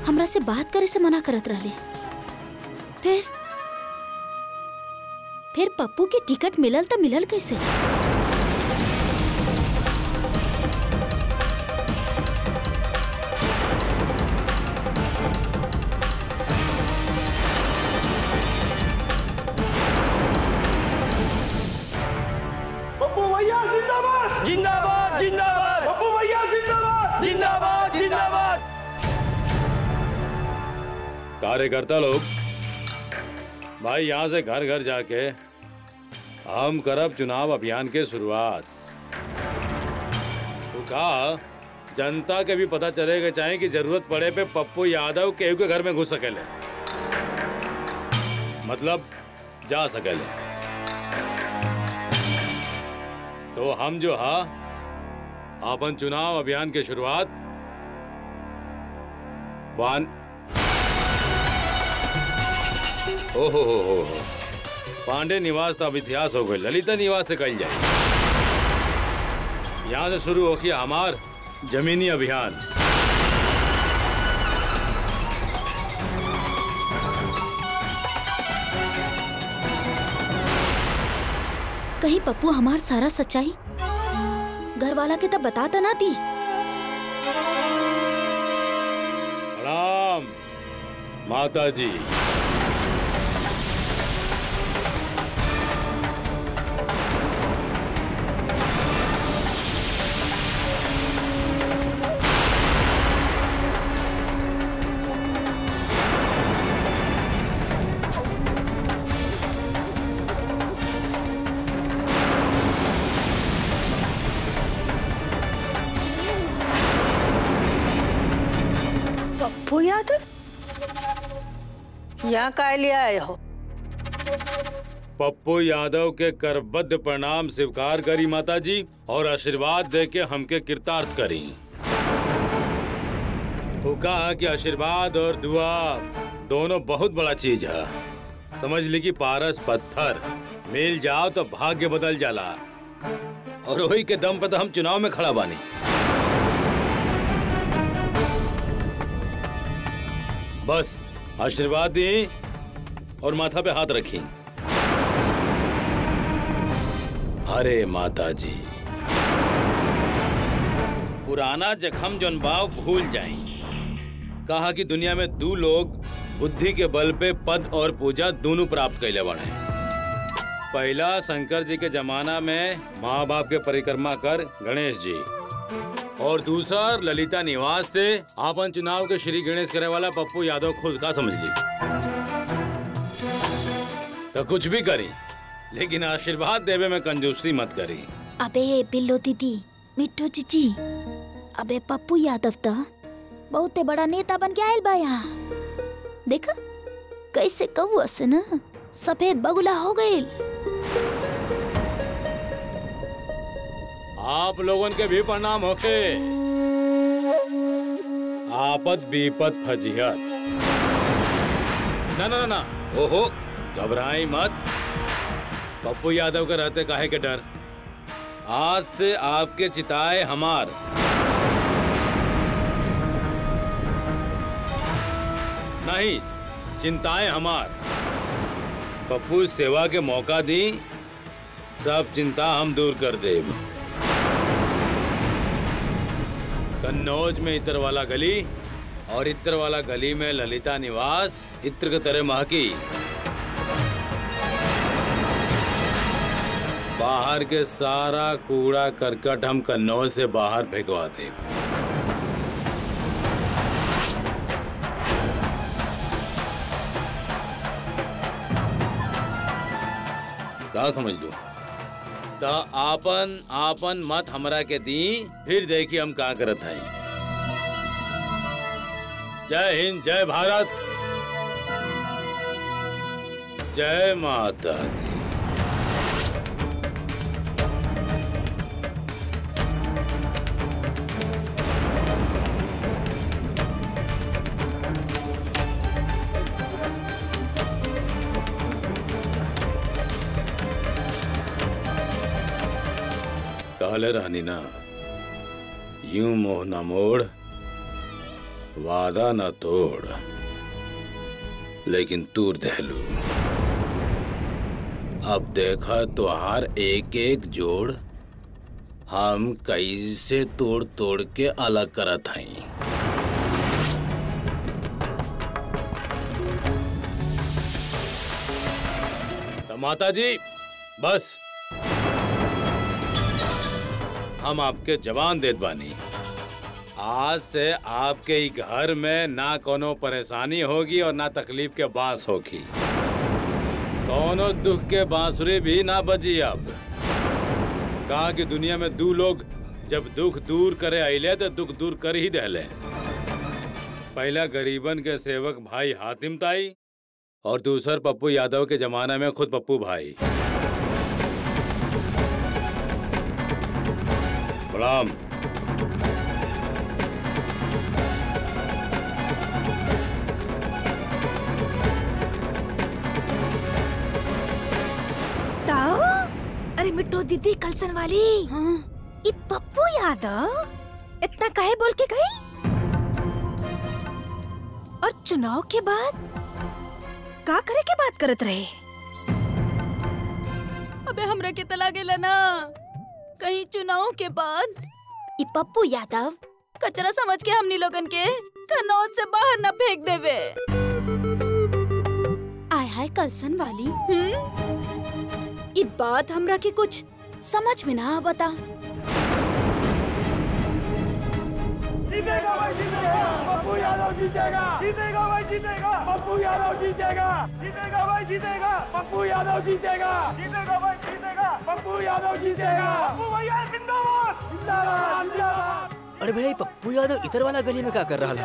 Speaker 1: हमरा से बात करे से मना करत रहले। फिर पप्पू के टिकट मिलल त मिलल कैसे?
Speaker 8: पप्पू भैया जिंदाबाद। जिंदाबाद जिंदाबाद। पप्पू भैया जिंदाबाद। जिंदाबाद जिंदाबाद।
Speaker 10: कार्यकर्ता लोग भाई यहाँ से घर घर जाके हम करब चुनाव अभियान के शुरुआत। तो कहा जनता के भी पता चलेगा चाहे कि जरूरत पड़े पे पप्पू यादव केहू के घर में घुस सकेले, मतलब जा सकेले। तो हम जो हा अपन चुनाव अभियान की शुरुआत ओहो पांडे निवास तो अब इतिहास हो गए, ललिता निवास से कल जाए। यहाँ से शुरू हो गया हमार जमीनी अभियान।
Speaker 1: कहीं पप्पू हमार सारा सच्चाई घर वाला के तब बताता ना दी।
Speaker 10: प्रणाम माता जी।
Speaker 4: पप्पू यादव यहाँ का लिए आए हो?
Speaker 10: पप्पू यादव के करबद्ध प्रणाम स्वीकार करी माता जी और आशीर्वाद दे के हमके कृतार्थ करी। वो कहा कि आशीर्वाद और दुआ दोनों बहुत बड़ा चीज है। समझ ली कि पारस पत्थर मिल जाओ तो भाग्य बदल जाला, और वही के दम पे तो हम चुनाव में खड़ा बानी। बस आशीर्वाद दी और माथा पे हाथ रखी। अरे माता जी, पुराना जख्म जोन बाव भूल जाई। कहा कि दुनिया में दो लोग बुद्धि के बल पे पद और पूजा दोनों प्राप्त कैले बने। पहला शंकर जी के जमाना में माँ बाप के परिक्रमा कर गणेश जी, और दूसरा ललिता निवास से आपन चुनाव के श्री गणेश करे वाला पप्पू यादव खुद का समझ ली। तो कुछ भी करी लेकिन आशीर्वाद देवे में कंजूसी मत करी।
Speaker 6: अबे बिल्लो दीदी, मिट्टू चीची, अबे पप्पू यादव तो बहुते बड़ा नेता बन के आयल बा यहाँ। देखा कैसे कौआ से ना सफेद बगुला हो गई।
Speaker 10: आप लोगन के भी प्रणाम होके। आपद विपद फजीहत ना ना ना ना, ओहो घबराई मत। पप्पू यादव के रहते काहे के डर। आज से आपके चिताए हमार। नहीं, चिंताएं हमार। पप्पू सेवा के मौका दी, सब चिंता हम दूर कर देब। कन्नौज में इत्र वाला गली और इत्र वाला गली में ललिता निवास इत्र के तरह महकी। बाहर के सारा कूड़ा करकट हम कन्नौज से बाहर फेंकवा दे। क्या समझ लो? तो आपन आपन मत हमरा के दी, फिर देखिए हम क्या करत हैं। जय हिंद, जय भारत, जय माता दी। कहले रहनी ना, यूं मोह न मोड़, वादा न तोड़, लेकिन तूर दहलू। अब देखा तुहार एक एक जोड़ हम कैसे तोड़ तोड़ के अलग करत हई। तो माता जी बस हम आपके जवान देत बानी, आज से आपके ही घर में ना कोनो परेशानी होगी और ना तकलीफ के बांस होगी, कोनो दुख के बांसुरी भी ना बजी। अब कहा कि दुनिया में दो लोग जब दुख दूर करे आइले तो दुख दूर कर ही देले। पहला गरीबन के सेवक भाई हातिम ताई और दूसर पप्पू यादव के जमाना में खुद पप्पू भाई। प्रणाम।
Speaker 11: अरे मिट्टू दीदी कलसन वाली, हाँ? ये पप्पू यादव इतना काहे बोल के गई? और चुनाव के बाद का करे के बात करत रहे?
Speaker 1: अबे हमरा के तला गेला ना, कहीं चुनाव के बाद
Speaker 6: ये पप्पू यादव
Speaker 1: कचरा समझ के हमनी लोगन के कनौज से बाहर न फेंक देवे।
Speaker 6: आय हाय कलसन वाली,
Speaker 1: ये बात हमरा के कुछ
Speaker 6: समझ में ना बता।
Speaker 8: जीतेगा भाई जीतेगा, पप्पू यादव जीतेगा, जीतेगा भाई जीतेगा, पप्पू यादव जीतेगा, जीतेगा भाई जीतेगा, पप्पू यादव जीतेगा, जीतेगा भाई जीतेगा, पप्पू यादव जीतेगा, पप्पू भैया जिंदाबाद, जिंदाबाद, जिंदाबाद।
Speaker 7: अरे भाई पप्पू यादव इधर वाला गली में क्या कर रहा है?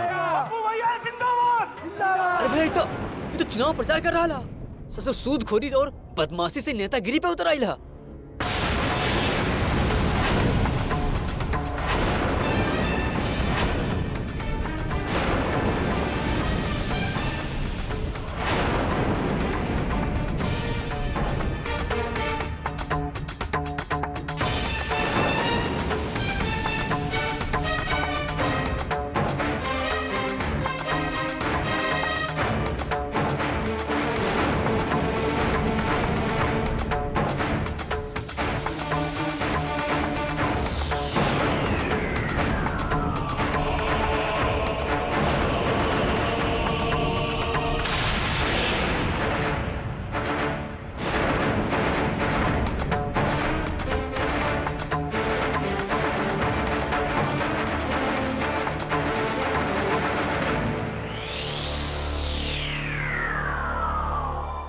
Speaker 8: पप्पू भैया जिंदाबाद, जिंदाबाद।
Speaker 7: अरे भाई ये तो चुनाव प्रचार कर रहा है, ससुर सूदखोरी और बदमाशी से नेतागिरी पे उतर आइला।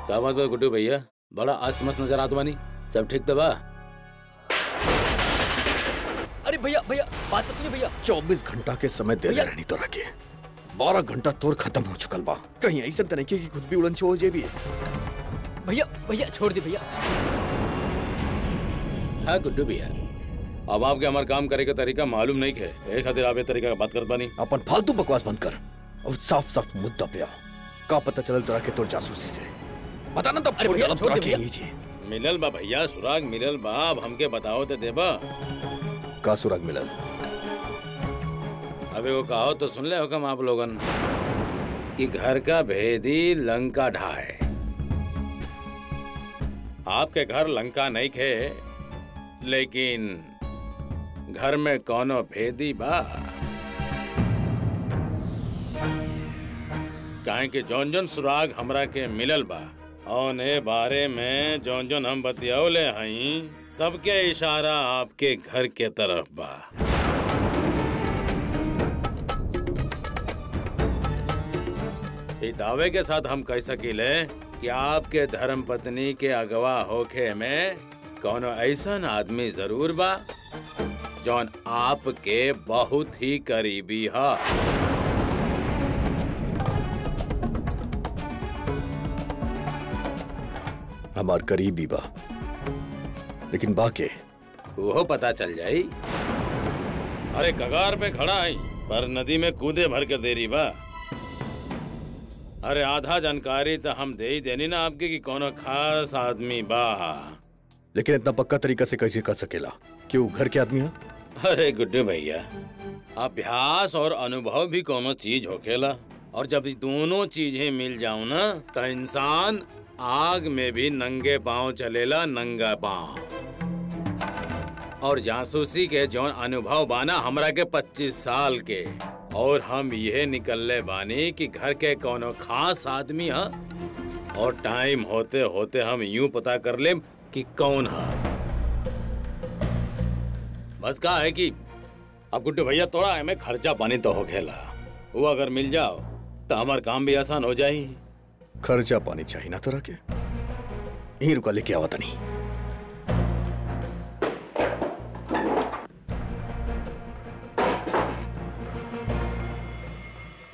Speaker 5: क्या बात बा गुड्डू भैया, बड़ा अस्त मस्त नजर आत बानी, सब ठीक तो बा?
Speaker 7: अरे भैया भैया बात तो सुनिए भैया।
Speaker 2: 24 घंटा के समय दे ले रहनी तो रखे, 12 घंटा तोर खत्म हो चुकल बा। कहीं ऐसा तो नहीं कि खुद भी उड़न हो जे भी।
Speaker 7: भैया भैया छोड़ दे भैया।
Speaker 5: हाँ गुड्डू भैया, अब आपके हमारे काम करे का तरीका मालूम नहीं है, एक खातिर आप ये तरीका का बात करत बानी।
Speaker 2: अपन फालतू बकवास बंद कर और साफ साफ मुद्दा पे आओ। का पता चलल तोरा के तोर जासूसी से? बता ना तब।
Speaker 7: अरे भैया छोड़ दे भैया।
Speaker 5: मिलल बा भैया, सुराग मिलल बा, अब हमके बताओ तो देबा।
Speaker 2: का सुराग मिलल?
Speaker 5: अबे वो कहो तो सुन ले हुक्म आप लोगन कि घर का भेदी लंका ढाए। आपके घर लंका नहीं खे, लेकिन घर में कौनो भेदी बा। काहे कि जौन जौन सुराग हमरा के मिलल बा और ए बारे में जौन जौन हम बतियौले हई, सबके इशारा आपके घर के तरफ बा। इस दावे के साथ हम कह सकीले कि आपके धर्म पत्नी के अगवा होखे में कौनो ऐसन आदमी जरूर बा जौन आपके बहुत ही करीबी हा।
Speaker 2: हमार करीबी बा, लेकिन बाके
Speaker 5: वो पता चल जाई। अरे कगार पे खड़ा है पर नदी में कूदे भर के देरी बा। अरे आधा जानकारी तो हम दे ही देनी ना आपके कि कोनो खास आदमी बा,
Speaker 2: लेकिन इतना पक्का तरीका से कैसे कर सकेला? क्यों घर के आदमी है?
Speaker 10: अरे गुड्डू भैया, अभ्यास और अनुभव भी कोनो चीज होखेला, और जब ये दोनों चीजें मिल जाऊं ना तो इंसान आग में भी नंगे पांव चलेला, नंगा पांव। और जासूसी के जौन अनुभव बाना हमरा के 25 साल के, और हम ये निकलले बानी कि घर के कोनो खास आदमी है, और टाइम होते होते हम यूं पता कर लेम कि कौन है। बस का है कि अब गुड्डू भैया थोड़ा हमें खर्चा पानी तो हो खेला, वो अगर मिल जाओ तो हमारा काम भी आसान हो जाए।
Speaker 2: खर्चा पानी चाहिए ना तरह के, यहीं रुका लेके आवा नहीं।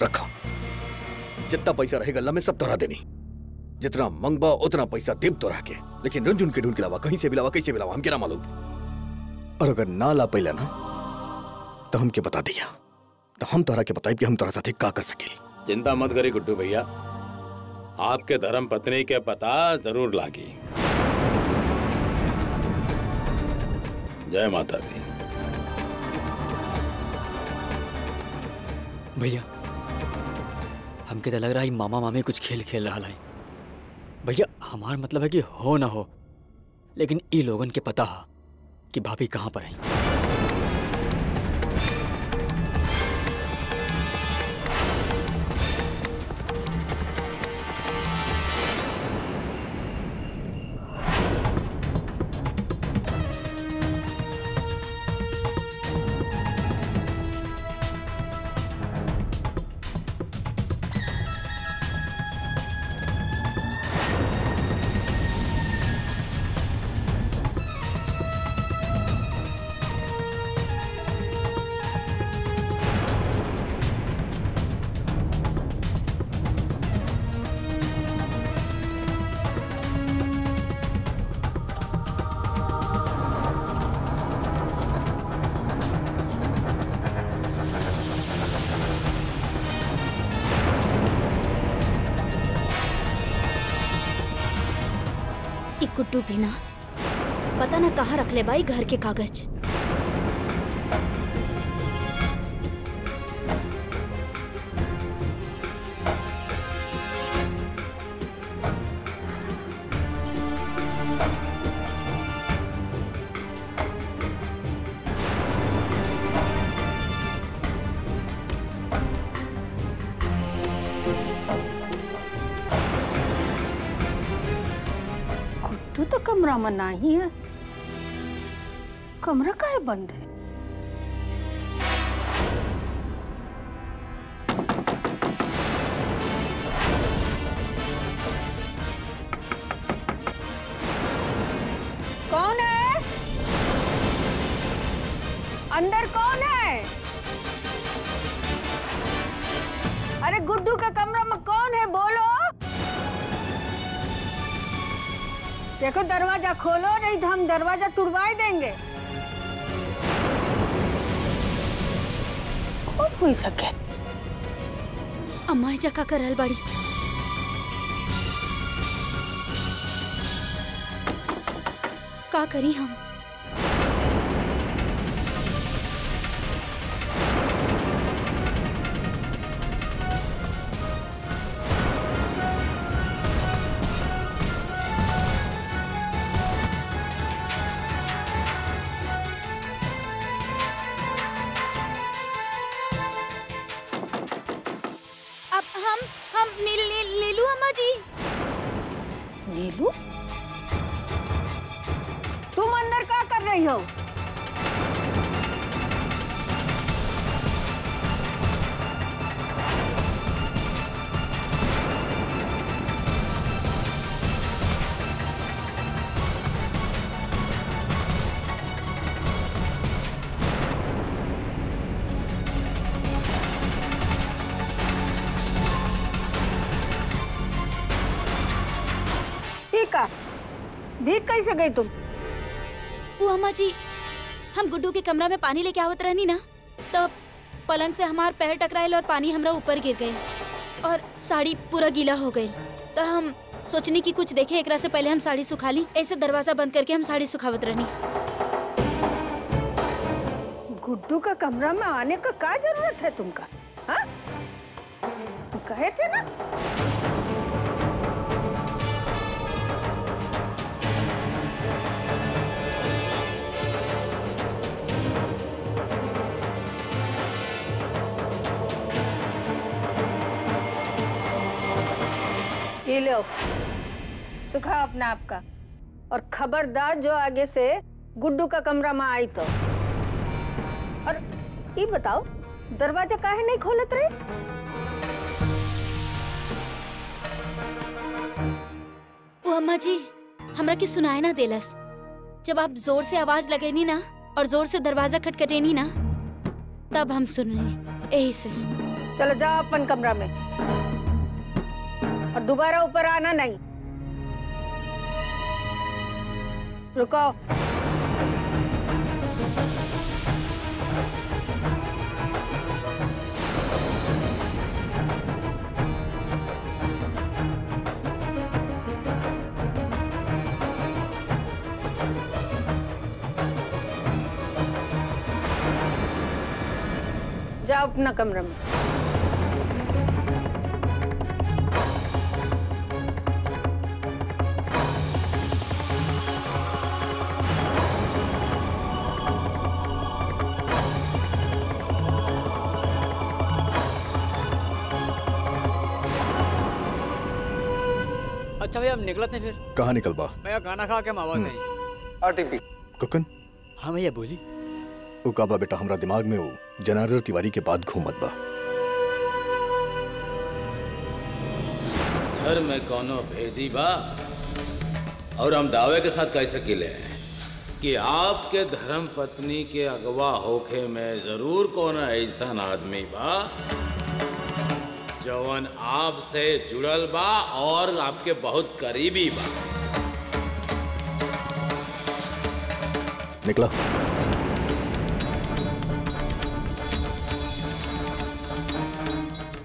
Speaker 2: रखा, जितना पैसा रहेगा लम्हे सब तोरा देनी, जितना मंगबा उतना पैसा देव तोरा के, लेकिन रंजुन के ढूंढ के लावा, कहीं से भी लावा, कैसे भी लावा, हम क्या ना मालूम। और अगर ना ला पैला ना तो हम के बता दिया, तो हम तोरा के बताई कि हम तोरा साथे का कर सकेली।
Speaker 10: चिंता मत करी गुड्डू भैया, आपके धर्म पत्नी के पता जरूर लागी। जय माता दी।
Speaker 7: भैया हमके तो लग रहा है मामा मामी कुछ खेल खेल रहा है। भैया हमारा मतलब है कि हो ना हो, लेकिन ई लोगन के पता है कि भाभी कहाँ पर है।
Speaker 1: गुड्डू भी ना पता ना कहाँ रख ले भाई घर के कागज।
Speaker 4: तो कमरा में नहीं है, कमरा काहे बंद है? कौन है अंदर? कौन है? अरे गुड्डू के कमरा में कौन है? बोलो। देखो दरवाजा खोलो, नहीं तो हम दरवाजा तुड़वाई देंगे। कौन हो सके?
Speaker 1: अम्मा जका करल बड़ी। का करी हम?
Speaker 6: नीलू अम्मा जी।
Speaker 4: नीलू, तुम अंदर क्या कर रही हो? भीग कैसे गई तुम?
Speaker 1: वो अम्मा जी, हम गुड्डू के कमरा में पानी लेके आवत रहनी ना, तब पलंग से हमार पैर टकराइल और पानी हमरा ऊपर गिर गई और साड़ी पूरा गीला हो गई। तो हम सोचनी कि कुछ देखे एकरा से पहले हम साड़ी सुखा ली, ऐसे दरवाजा बंद करके हम साड़ी सुखावत रहनी।
Speaker 4: गुड्डू का कमरा में आने का क्या जरूरत है तुमका? हाँ, कहे थे ना। ये लो, सुखा अपना आपका, और खबरदार जो आगे से गुड्डू का कमरा में आई तो। और ये बताओ, दरवाजा काहे नहीं खोलत रहे?
Speaker 1: ओ अम्मा जी, हमरा के सुनाई ना देलस। जब आप जोर से आवाज लगेनी ना और जोर से दरवाजा खटखटेनी ना, तब हम सुन रहे, यही से।
Speaker 4: चलो जाओ अपन कमरा में, और दोबारा ऊपर आना नहीं। रुको। जाओ अपना कमरा में।
Speaker 7: अच्छा भैया, हम निकलते हैं फिर।
Speaker 2: कहाँ निकल बा?
Speaker 7: भैया खाना खा के हम आवाज नहीं।
Speaker 3: आरटीपी
Speaker 2: कुकन।
Speaker 7: हाँ भैया बोली।
Speaker 2: वो काबा बेटा हमरा दिमाग में वो जनार्दन तिवारी के बाद घूमत बा।
Speaker 5: घर में कोनो भेदी बा, और हम दावे के साथ कह सकीले कि आपके धर्म पत्नी के अगवा होखे में जरूर कोनो ऐसा आदमी बा जवन आपसे जुड़ल बा और आपके बहुत करीबी बा।
Speaker 2: निकला।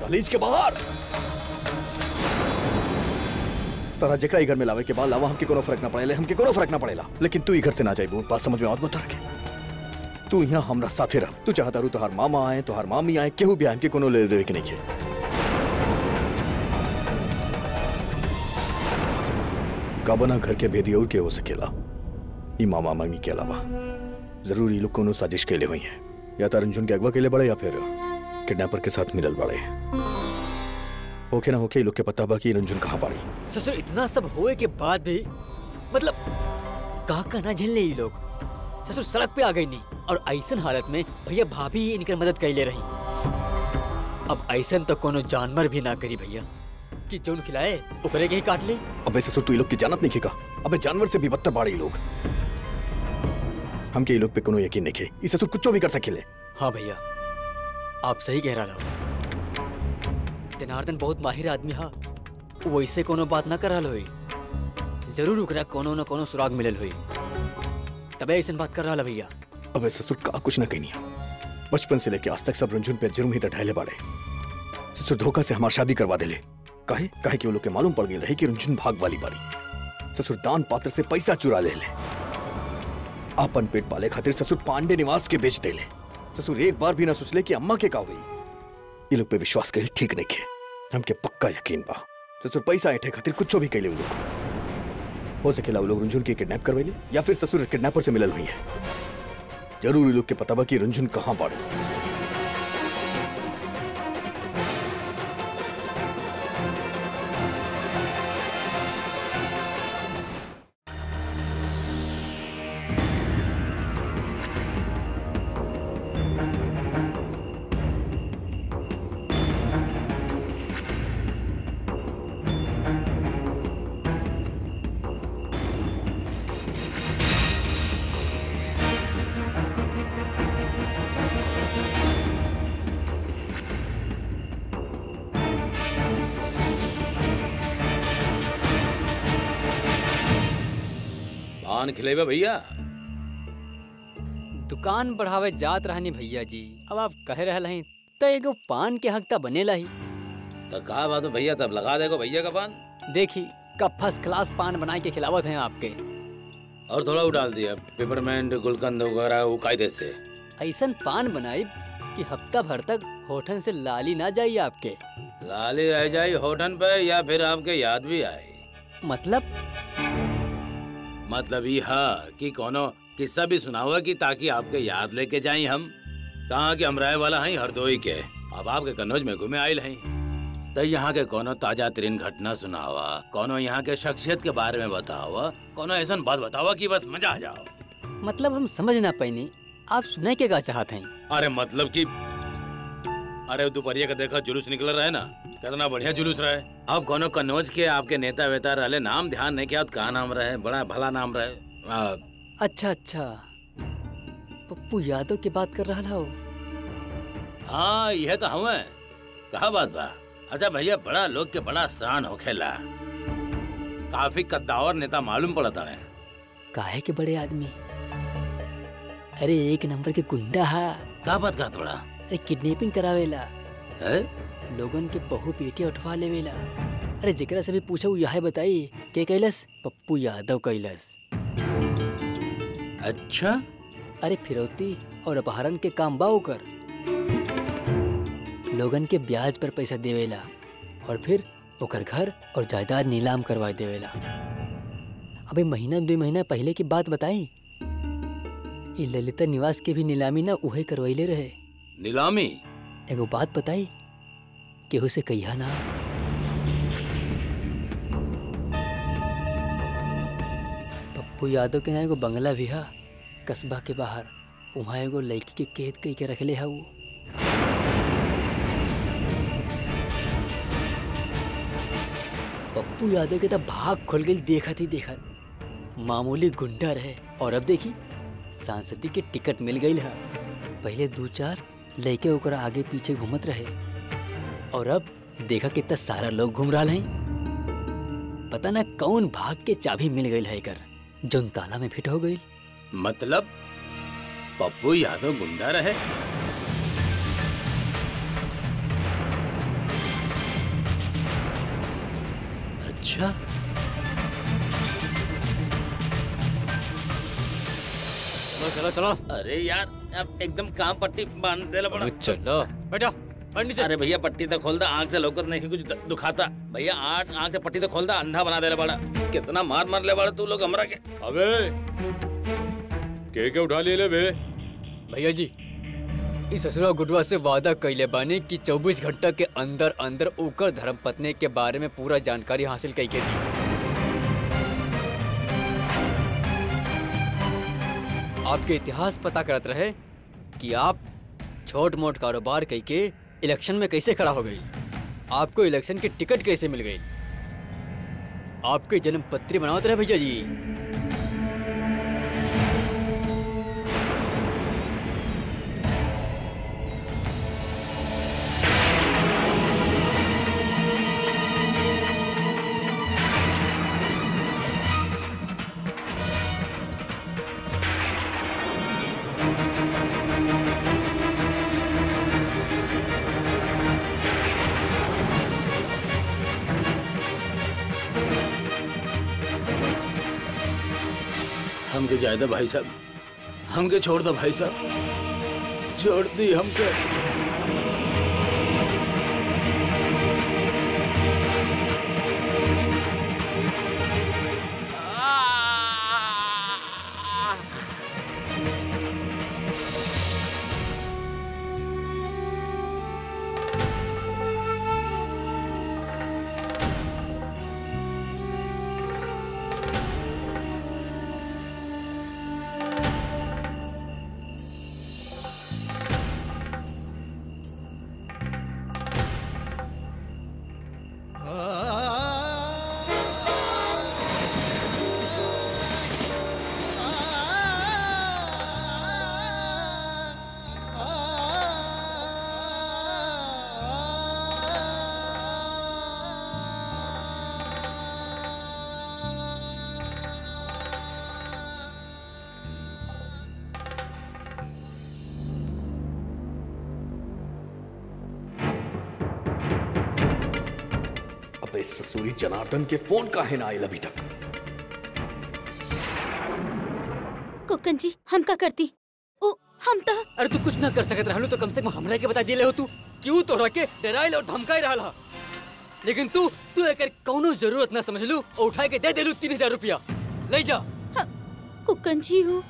Speaker 2: कॉलेज के बाहर तारा जेकरा ही घर में लावे के बाद लावा, हमके कोनो फर्क ना पड़ेला, हमके कोनो फर्क ना पड़ेला। लेकिन तू ही घर से ना जाइबू, बात समझ में आवत बता के। तू यहाँ हमरा साथे रह। तू चाहता रू तोहार मामा आए, तोहार मामी आए, केहू भी आए, हमके कोनो ले देवे के नहीं है। काबना घर के भेदी और के हो सकेला ई मामा मामी के अलावा। जरूर ये लोग कोनो साजिश के लिए हुई है, या तो रंजन के अगवा के लिए बड़े या फिर किडनैपर के साथ मिलल बड़े। होके ना होके ये लोग के पता बा कि रंजन कहाँ पड़ी।
Speaker 7: ससुर इतना सब होए के बाद भी मतलब का ना झेल ये लोग। ससुर सड़क पे आ गई नहीं, और ऐसन हालत में भैया भाभी इनकर मदद कर ले रही। अब ऐसन तो कोनो जानवर भी ना करी भैया कि जो खिलाए ऊपरे के ही काट ले।
Speaker 2: अबे ससुर तू ये लोग की जानत नहीं खिका। अबे जानवर से भी बदतर बाड़े ये लोग। हमके ये लोग पे कोनो यकीन नहीं खे। इस ससुर कुछ भी कर सकेले।
Speaker 7: हाँ भैया, आप सही कह रहा हो। जनार्दन बहुत माहिर आदमी हा, वो इससे कोनो बात ना कर रहा होई। जरूर उकरा कोनो न कोनो सुराग मिलल होई, तबे ऐसन बात कर रहा भैया।
Speaker 2: अबे ससुर का कुछ ना कहनी। बचपन से लेके आज तक सब रंजन पे जुर्म ही ढाले बाड़े। ससुर धोखा से हमारी शादी करवा देले। काहे काहे कि वो लोग के मालूम पड़ गई रही कि रंजन भाग वाली बाड़ी। ससुर दान पात्र से पैसा चुरा ले अपन पेट पाले खातिर ससुर पांडे निवास के बेच देले। ससुर एक बार भी ना सोचले कि अम्मा के का हुई। ये लोग पे विश्वास करे ठीक नहीं है। हमके पक्का यकीन बा ससुर पैसा ऐठे खातिर कुछ भी कैले। हो सकेला वो लोग रंजन के किडनैप करवेले, या फिर ससुर किडनैपर से मिलल हुई है। जरूर ये लोग के पता बा कि रंजन कहाँ बाड़ी।
Speaker 5: पान खिलेबे भैया?
Speaker 7: दुकान बढ़ावे जात रहनी भैया जी। अब आप कह रहे हैं तो एगो पान के हक ता बनेला ही।
Speaker 5: तो का बात है भैया, तब लगा देगो भैया का पान।
Speaker 7: देखी कब फर्स्ट क्लास पान बना के खिलावत हैं आपके।
Speaker 5: और थोड़ा डाल दिया पेपरमेंट गुलकंद वगैरह वो कायदे से।
Speaker 7: ऐसन पान बनाई कि हफ्ता भर तक होठन से लाली ना जाई आपके।
Speaker 5: लाली रह जाई होठन पे या फिर आपके याद भी आए? मतलब ये कि कोनो किस्सा भी सुनावा कि ताकि आपके याद लेके जाई हम। कहाँ के हमराय वाला हैं हरदोई के, अब आपके कन्नौज में घूमे आयल हैं, तो यहाँ के कोनो ताजा तरीन घटना सुनावा, कोनो यहाँ के शख्सियत के बारे में बतावा, कोनो ऐसा बात बतावा कि बस मजा आ जाओ।
Speaker 7: मतलब हम समझ ना पाईनी आप सुने के का चाहते हैं?
Speaker 5: अरे मतलब कि अरे दोपहरिया का देखा जुलूस निकल रहा है ना, कितना बढ़िया जुलूस रहा है। अब कोनो कन्नौज के आपके नेता वेता रहले, नाम ध्यान नहीं किया, कहा नाम रहे, बड़ा भला नाम रहे।
Speaker 7: अच्छा पप्पू यादव की बात कर रहा हो?
Speaker 5: हाँ यह तो हूँ, कहा बात बा। अच्छा भैया, बड़ा लोग के बड़ा शान होखेला, काफी कद्दावर नेता मालूम पड़ता है।
Speaker 7: काहे के बड़े आदमी? अरे एक नंबर के गुंडा हा।
Speaker 5: क्या बात करत बड़ा?
Speaker 7: अरे किडनैपिंग करावेला
Speaker 5: है,
Speaker 7: लोगन के बहु बेटी उठवा लेवेला। अरे जेकरा से भी पूछो यह बताई के कैलस? पप्पू यादव कैलस।
Speaker 5: अच्छा,
Speaker 7: अरे फिरौती और अपहरण के काम बा ओकर। लोगन के ब्याज पर पैसा देवेला और फिर ओकर घर और जायदाद नीलाम करवा देवेला। अबे महीना 2 महीना पहले की बात बताई, ये ललिता निवास के भी नीलामी ना उहे करवैले रहे।
Speaker 5: नीलामी?
Speaker 7: एगो बात बताई, केहू से कहिया ना। पप्पू यादव के ना एगो बंगला भी है कस्बा के बाहर, वहाँ एगो लड़की के कैद कई के रखले है। वो पप्पू यादव के तब भाग खुल गई देखत ही देखत। मामूली गुंडा रहे और अब देखी सांसदी के टिकट मिल गई है। पहले 2-4 लड़के ओकरा आगे पीछे घूमत रहे और अब देखा कितना सारा लोग घूम रहा है। पता ना कौन भाग के चाबी मिल गई है कर, जोन ताला में फिट हो गई।
Speaker 5: मतलब पप्पू यादव गुंडा रहे? अच्छा,
Speaker 7: चलो चलो।
Speaker 5: अरे यार, अब एकदम काम पट्टी बांध देला बड़ा।
Speaker 7: चलो बेटा,
Speaker 5: अरे भैया पट्टी तो खोल दा, आँख से लौकत नहीं कुछ दुखाता। भैया आँख से पट्टी तो खोल दा, अंधा बना देला बड़ा। कितना मार ले बड़ा तू लोग हमरा के।
Speaker 10: अबे के उठा ले बे?
Speaker 7: भैया जी, इस ससुरा गुडवा से वादा कैले बानी कि 24 घंटा के अंदर अंदर ओकर धर्मपत्नी के बारे में पूरा जानकारी हासिल करके दी। आपके इतिहास पता करत रहे कि आप छोट मोट कारोबार करके इलेक्शन में कैसे खड़ा हो गई, आपको इलेक्शन की टिकट कैसे मिल गई, आपके जन्म पत्री बनावत रहे भैया जी।
Speaker 5: हमके जायदा भाई साहब, हमके छोड़ दो भाई साहब, छोड़ दी हमके।
Speaker 2: ससुरी जनार्दन के फोन काहे ना आयल अभी तक?
Speaker 1: कुक्कन जी, हम का करती? ओ हम तो
Speaker 7: अरे तू कुछ ना कर सकत रहलू तो कम से कम हमरा के बता दिले हो तू क्यों तोरा के डराइल और धमकाई रहला। लेकिन तू एकर कौनो जरूरत ना समझलू और उठा के दे देलू 3000 रुपया ले जा।
Speaker 1: कुकन जी हो,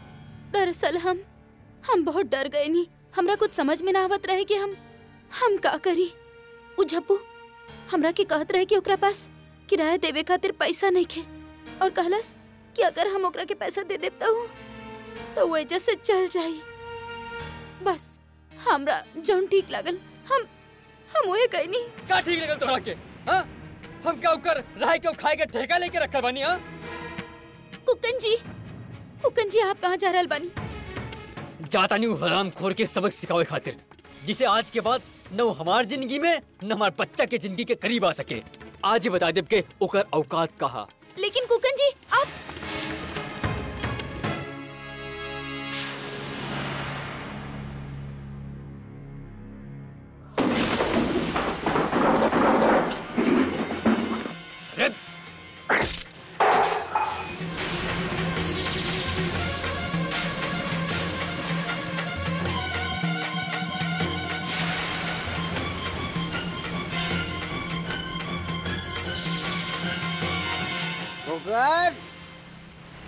Speaker 1: दरअसल हम बहुत डर गए नी। हमरा कुछ समझ में ना आवत रहे कि हम का करी। उ झप्पू हमरा के कहत रहे कि ओकरा पास किराया देवे खातिर पैसा नहीं खे और कहलस कि अगर हम ओकरा के पैसा दे देता हूँ तो वो एजा से चल जाई। बस हमरा जौन ठीक लागल हम वही कहनी।
Speaker 7: का ठीक लगल तोरा के? हां हम क्या कर रहे के खाए के ठेका लेके रखल बानी? हां
Speaker 1: कुकन जी आप कहाँ जा रहल बानी?
Speaker 7: जाता नहीं हरामखोर के सबक सिखावे खातिर, जिसे आज के बाद न वो हमार जिंदगी में न हमार बच्चा के जिंदगी के करीब आ सके। आज ही बता देब के ओकर औकात कहा।
Speaker 1: लेकिन कुकन जी आप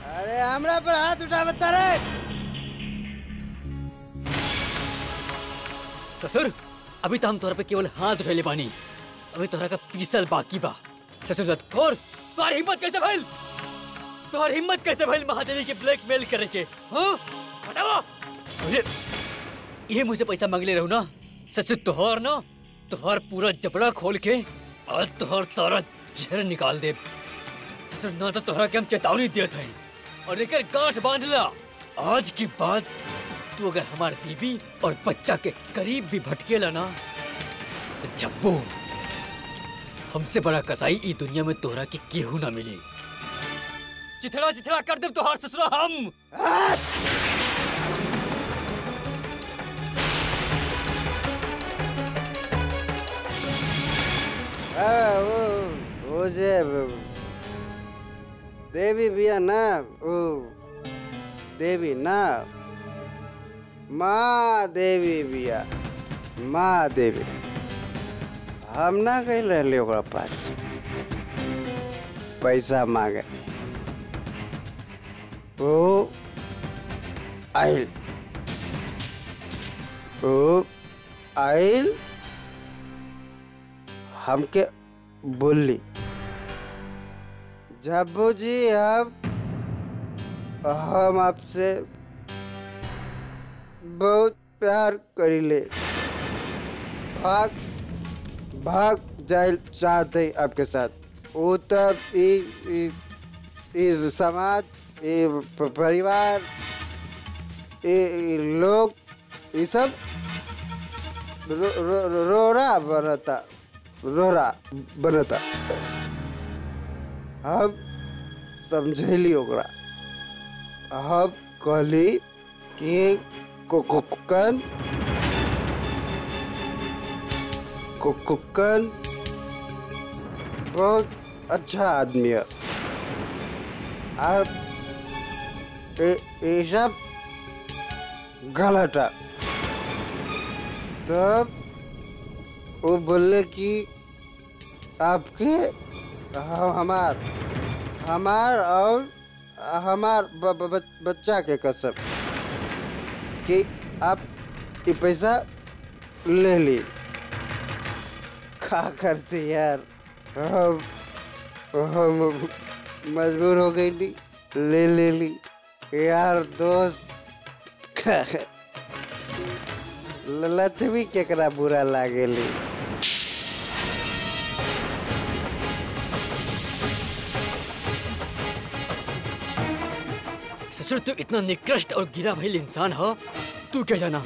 Speaker 3: अरे हमरा पर हाथ उठा बता रे।
Speaker 7: ससुर अभी तो हम तोरा पे केवल हाथ उठेले बानी, अभी तोरा का पीसल बाकी बा। ससुर लतखोर तुम्हारी हिम्मत कैसे भइल? तुम्हारी हिम्मत कैसे भइल महादेवी के ब्लैकमेल करे के? हाँ बताओ। ये मुझसे पैसा मांगले रहो ना ससुर, तोहर पूरा जबड़ा खोल के आज तोहर सारा जहर निकाल दे। ससुर ना तो तोहरा के हम चेतावनी देते हैं और लेकर गांठ बांध ला। आज के बाद तू अगर हमारे बीबी और बच्चा के करीब भी भटकेला ना तो जब्बू हमसे बड़ा कसाई ई दुनिया में तोहरा के केहू ना मिली। चिथड़ा कर दे तोहार ससुरा हम।
Speaker 3: वो जे देवी बिया ना, ओ देवी ना, माँ देवी बिया, माँ देवी। हम ना कहीं रहले ओकरा पास पैसा मांगे। ओ आइल हमके बोली, जब्बू जी हम आपसे बहुत प्यार करीले, भाग जाए चाहते आपके साथ। वो तब इस समाज, परिवार, लोग ये सब रोरा बनता। हम समझेली ओकरा, हम कहली कि कुकन बहुत अच्छा आदमी है। अब ये सब गलत है। तब वो बोले कि आपके हमार और हमार बच्चा के कसम कि आप ये पैसा ले ली। क्या करते यार, हम मजबूर हो गई ली, ले ली यार। दोस्त लक्ष्मी केकरा बुरा लागेली।
Speaker 7: ससुर तू इतना निकृष्ट और गिरा भइल इंसान हो, तू क्या जाना?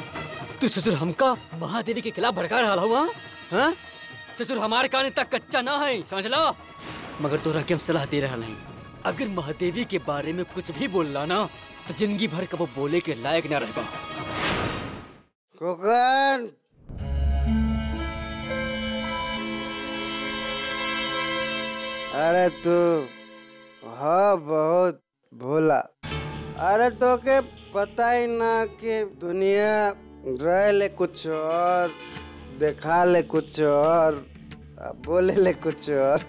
Speaker 7: तू ससुर हमका महादेवी के खिलाफ भड़का रहा हुआ? हाँ ससुर हमारे कान इतना कच्चा ना है, समझ लो। मगर तोरा के हम सलाह दे रहा नहीं, अगर महादेवी के बारे में कुछ भी बोलला ना तो जिंदगी भर कबो बोले के लायक ना रहेगा।
Speaker 3: कुकन अरे तू हाँ बहुत भोला। अरे तो के पता ही ना कि दुनिया रह ले कुछ और, देखा ले कुछ और, बोले ले कुछ और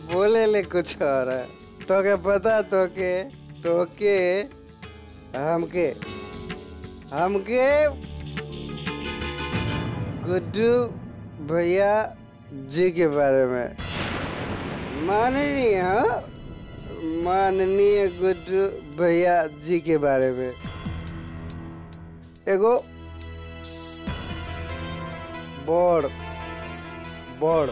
Speaker 3: बोले ले कुछ और है। तो के पता तो के हमके गुड्डू भैया जी के बारे में, माननीय गुड्डू भैया जी के बारे में एगो बहुत बड़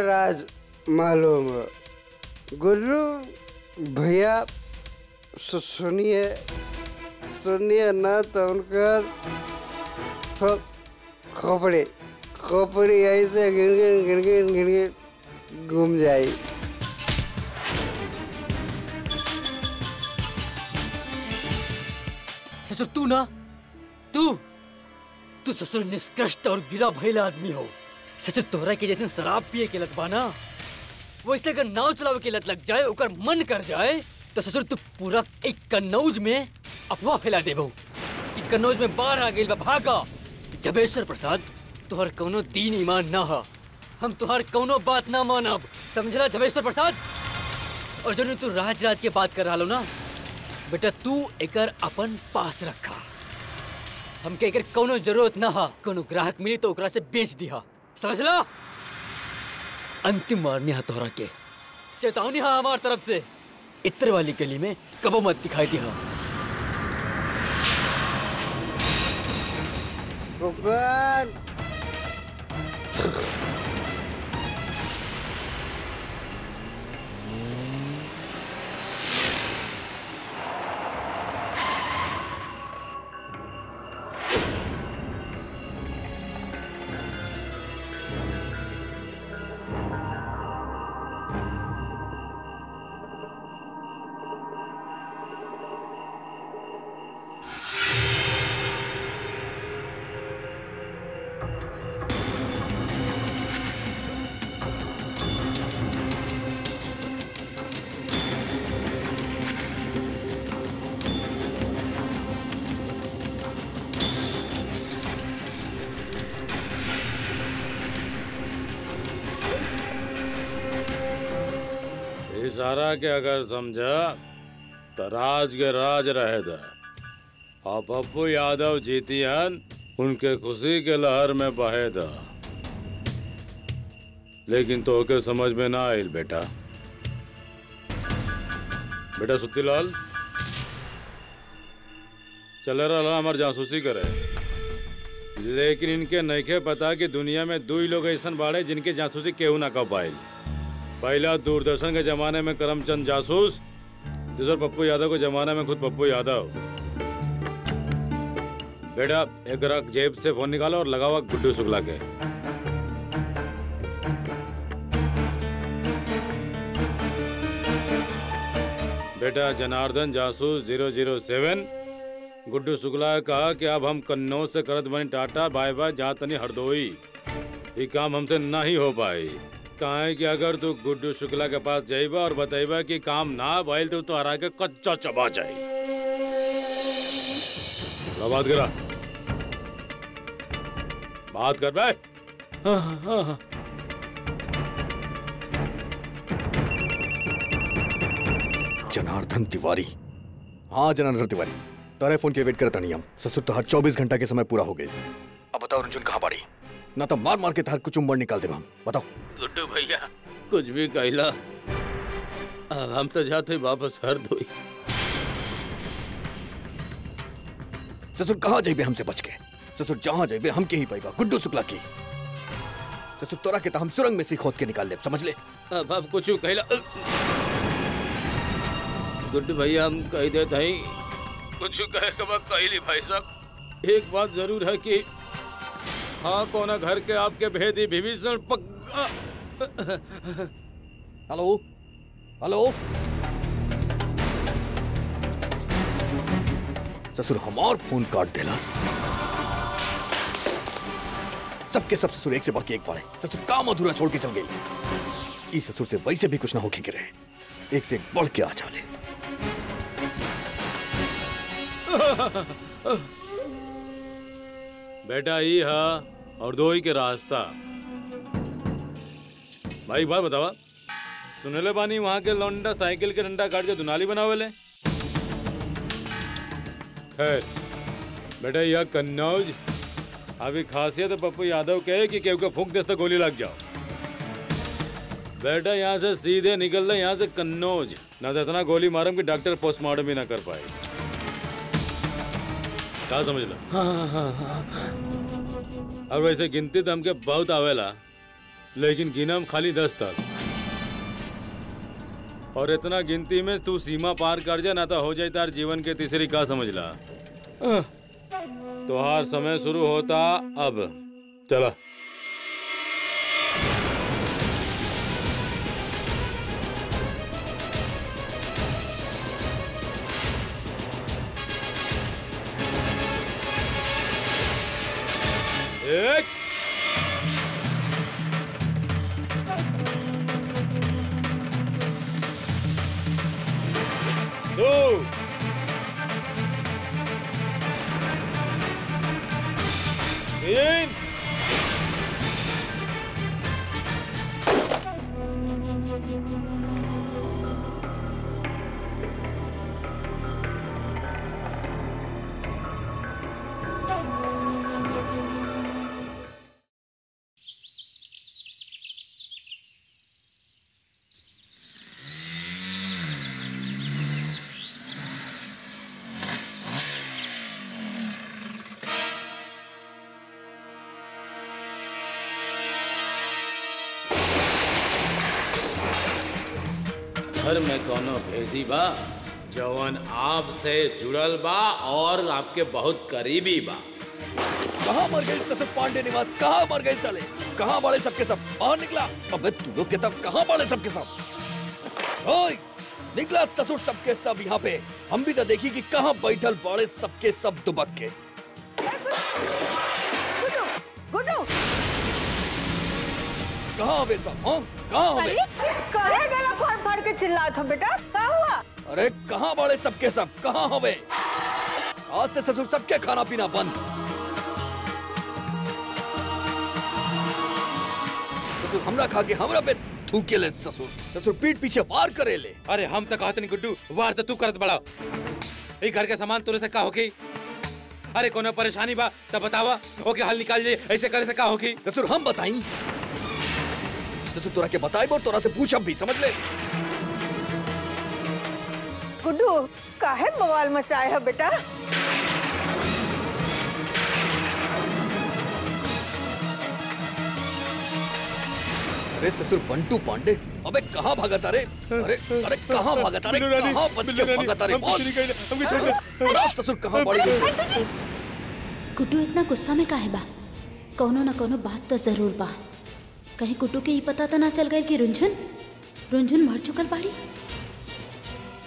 Speaker 3: राज मालूम है। गुड्डू भैया सुनिए ना तो उनका खोपड़ी ऐसे गिन घूम जाए।
Speaker 7: ससुर तू ससुर निष्कृष्ट और गिरा भइला आदमी हो। ससुर तोहरा के जैसे शराब पिए के लत बाना, वैसे अगर नाव चलावे के लत लग जाए, ओकर मन कर जाए, तो ससुर तू पूरा एक कन्नौज में अफवाह फैला देबो कि कन्नौज में बाढ़ आ गई बा, भागा। जबेश्वर प्रसाद, तोहर कौनो दीन ईमान ना हा, हम तोहर कौनो बात ना मानब, समझला जबेश्वर प्रसाद। और जो तू राज के बात कर रहा लो ना बेटा, तू एकर अपन पास रखा। हमके एकर कौनो जरूरत ना हा, कोनो ग्राहक मिली तो ओकरा से बेच दिया, समझला। अंतिम वार्निंग है तोहरा के, चेतावनी है हमार तरफ से, इत्र वाली गली में कबो मत दिखाई दिया।
Speaker 10: इशारा के अगर समझा तो राज के राज रहे दा, और पप्पू यादव जीतियन उनके खुशी के लहर में बहे दा। लेकिन तो के समझ में ना आयल बेटा। बेटा सुत्तीलाल, चले रहा हमार जासूसी करे, लेकिन इनके नइखे पता कि दुनिया में दो ही लोग ऐसा बाड़े जिनके जासूसी केहू ना कर पाइल। पहला दूरदर्शन के जमाने में करमचंद जासूस, दूसरा पप्पू यादव के जमाने में खुद पप्पू यादव। बेटा एक जेब से फोन निकालो और लगाओ गुड्डू शुक्ला के। बेटा जनार्दन जासूस 007 गुड्डू शुक्ला ने कहा कि अब हम कन्नौज से करत बनी टाटा बाय बाय, जहाँ तनी हरदोई। ये काम हमसे नहीं हो पाई। कहा है कि अगर तू गुड्डू शुक्ला के पास जाइबा और बताइबा कि काम ना भइल तो हरा के कच्चा चबा जाए। बात करा, बात कर भाई।
Speaker 2: जनार्दन तिवारी, हाँ जनार्दन तिवारी, तारे फोन के वेट करता नहीं हम। ससुर तो हर 24 घंटा के समय पूरा हो गए। अब बताओ रंजन कहाँ पड़ी, ना तो मार मार के तार कुछ उम्र निकाल दे हम। बताओ।
Speaker 9: गुड्डू भैया कुछ भी कहला, हम तो जाते वापस हर धोई।
Speaker 2: ससुर कहाँ जाइबे हमसे बच के, ससुर जहाँ जाइबे हम के ही पाइबा गुड्डू शुक्ला की। ससुर तोरा के तो हम सुरंग में से खोद के निकाल ले, समझ ले।
Speaker 9: अब कुछ कहला गुड्डू भैया, हम कह देते हैं कुछ कहे कहली भाई साहब।
Speaker 10: एक बात जरूर है कि हाँ कोना घर के आपके भेदी विभीषण पक्का।
Speaker 2: हेलो हेलो, ससुर हमार फोन काट देलस। सबके सब ससुर एक से बढ़ के एक पड़े। ससुर काम अधूरा छोड़ के चल गई। इस ससुर से वैसे भी कुछ ना होके गिरे, एक से एक बढ़ के आ चाले।
Speaker 10: बेटा ही हा और दो ही के रास्ता। भाई बात बतावा, सुनेले बानी वहां के लौंडा साइकिल के डंडा काट के दुनाली बनावेले। खैर बेटा यह कन्नौज अभी खासियत पप्पू यादव कहे कि केहू के फूंक देस तो गोली लग जाओ। बेटा यहाँ से सीधे निकल रहे यहाँ से कन्नौज, ना तो इतना गोली मारम कि डॉक्टर पोस्टमार्टम भी ना कर पाए। क्या समझ लो? और वैसे गिनती तो हमके बहुत आवेला, लेकिन गिनम खाली 10 तक। और इतना गिनती में तू सीमा पार कर जा ना तो हो जाए तार जीवन के तीसरी। का समझ ला? तोहार समय शुरू होता अब। चला एक दो तीन घर में कोनो भेदी बा जवन आपसे जुड़ल बा और आपके बहुत करीबी बा।
Speaker 2: कहाँ मर गई ससुर पांडे निवास? कहाँ मर गई साले? कहाँ बड़े सबके सब? बाहर निकला। अबे तू लोग के तब कहाँ बड़े सबके सब? ओए निकला ससुर सबके सब यहाँ पे। हम भी तो देखी कि कहाँ बैठल बड़े सबके सब दुबक के।
Speaker 4: गुड्डू
Speaker 2: कहाँ वे सब? हाँ कहाँ हमें?
Speaker 4: काहे गला फाड़ के चिल्लात हो बेटा? क्या हुआ?
Speaker 2: अरे कहाँ बड़े सबके सब? कहाँ हवे? आज से ससुर सबके खाना पीना बंद। ससुर हमरा खा के हमरा पे थूके ले। ससुर पीठ पीछे वार करे ले।
Speaker 5: अरे हम तो कहते नहीं गुड्डू, वार तो तू करत बड़ा। ये घर के सामान तोरे से का होगी? अरे कोनो परेशानी बा तब बतावा, ओके हल निकाल जे। ऐसे करे से का होगी?
Speaker 2: ससुर हम बताई। ससुर तोरा के बताई और तोरा से पूछब भी, समझ ले।
Speaker 4: गुड्डू काहे बवाल मचाए है बेटा?
Speaker 2: अरे ससुर बंटू पांडे, अबे कहाँ भागता रे? अरे अरे कहाँ भागता रे? कहाँ बच के भागता रे? ससुर कहाँ बड़ी गई?
Speaker 1: गुड्डू इतना गुस्सा में काहे बा? कोनो न कोनो बात तो जरूर बा। कहीं गुड्डू के ये पता तो ना चल गए कि रुंझुन मर चुकल बाड़ी।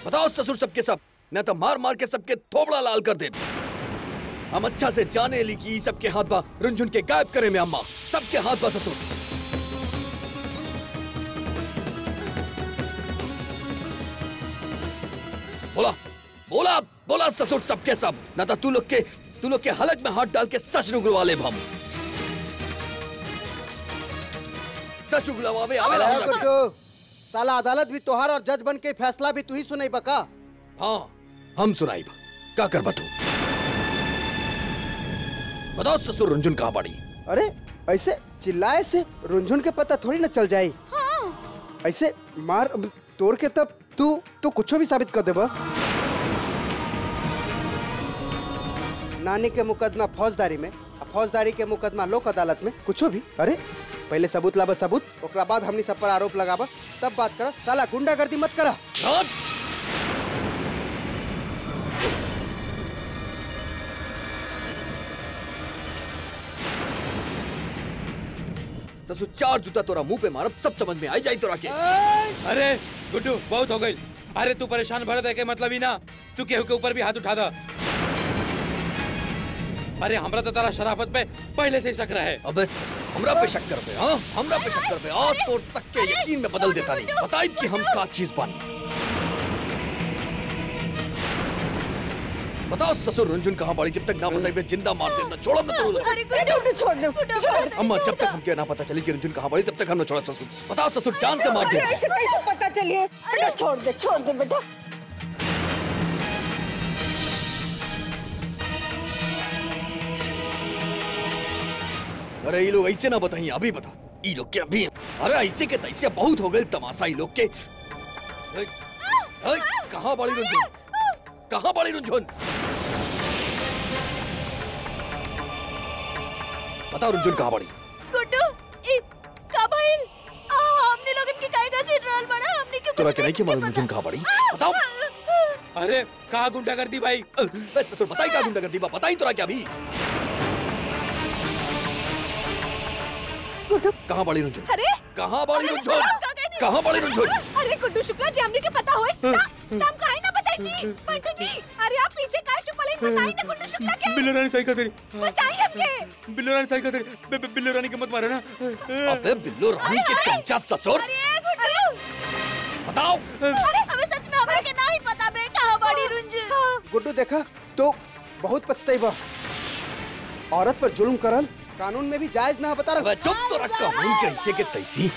Speaker 2: बताओ ससुर सबके सब, न तो मार मार के सबके थोबड़ा लाल कर दे। हम अच्छा से जाने ली कि सबके हाथ बा रुंझुन के गायब करे में। अम्मा सबके हाथ बा ससुर। बोला बोला बोला ससुर सबके सब, न तो तू लोग के हलक में हाथ डाल के सच उगलवा ले। हम सच उगलवावे आवेला।
Speaker 3: साला अदालत भी तोहार और जज बन के फैसला भी तू ही सुनाई बका।
Speaker 2: हाँ हम सुनाई बा। क्या कर बतू? बताओ ससुर रुंझुन कहाँ पड़ी?
Speaker 3: अरे ऐसे चिल्लाए से रुंझुन के पता थोड़ी ना चल जाए।
Speaker 1: हाँ।
Speaker 3: ऐसे मार तोड़ के तब तू कुछ भी साबित कर देबा। नानी के मुकदमा फौजदारी में, फौजदारी के मुकदमा लोक अदालत में, कुछ भी। अरे पहले सबूत लाबा सबूत, ओकरा बाद हमनी सब पर आरोप लगाबा, तब बात करा। साला गुंडागर्दी मत करा।
Speaker 2: ससुर चार जूता तोरा मुंह पे मारब, सब समझ में आई जाई तोरा के।
Speaker 5: अरे गुड्डू बहुत हो गई। अरे तू परेशान भरत है के मतलब ही ना, तू केहू के ऊपर भी हाथ उठा दा। अरे हमरा तो तारा शराफत पे पहले से ही शक रहा है।
Speaker 2: अबे हमरा पे शक कर बे, हाँ हमरा पे शक कर बे। आज तो शक के यकीन में बदल देता नहीं। बताई कि हम का चीज बानी। बताओ ससुर रुंझुन कहाँ बाड़ी? जब तक ना बताई बे जिंदा मार देना, छोड़ो ना तो।
Speaker 4: अरे गुड्डू छोड़ दे।
Speaker 2: अम्मा जब तक हमके ना पता चली कि रुंझुन कहाँ बाड़ी तब तक हम न छोड़ा ससुर। बताओ ससुर जान से मार दे।
Speaker 4: ऐसे कैसे पता चलिए? बेटा छोड़ दे बेटा।
Speaker 2: अरे ये लोग ऐसे ना बताइए, अभी बता। ये लोग के अभी, अरे ऐसे के तैसे बहुत हो गए तमाशा ये लोग के। कहाँ बाड़ी रुंझुन? कहाँ बाड़ी रुंझुन? बता रुंझुन कहाँ बाड़ी?
Speaker 1: गुड्डू ई का भइल? हमने लोगन की काहे का सीट रहल बड़ा? हमने क्यों
Speaker 2: तोरा के नहीं के मालूम रुंझुन कहाँ बाड़ी? बताओ।
Speaker 5: अरे कहाँ गुंडा कर दी भाई?
Speaker 2: बस ससुर बताई कहाँ गुंडा कर दी? बताई तोरा क्या अभी? कहाँ बाड़ी रुंझुन?
Speaker 1: अरे
Speaker 2: कहाँ बाड़ी रुंझुन? कहाँ बाड़ी रुंझुन?
Speaker 1: अरे गुड्डू शुक्ला जी हमने के पता होए नाम काहे ना बताई थी पंटू जी? अरे आप पीछे काहे चुप पड़े? बताई ना गुड्डू शुक्ला क्या?
Speaker 5: बिल्लू रानी सही कहती।
Speaker 1: बचाई हमके।
Speaker 5: बिल्लू रानी सही कहती। बिल्लू रानी के मत मारे ना।
Speaker 2: अबे बिल्लू रानी के चमचा ससुर।
Speaker 1: अरे गुड्डू
Speaker 2: बताओ।
Speaker 1: अरे हमें सच में हमरा के नहीं पता बे कहाँ बाड़ी रुंझुन।
Speaker 3: गुड्डू देखा तो बहुत पछताइबा। औरत पर जुल्म करल कानून में भी जायज ना बता रहा।
Speaker 2: चुप तो रख। कानून के हिस्से के तैसी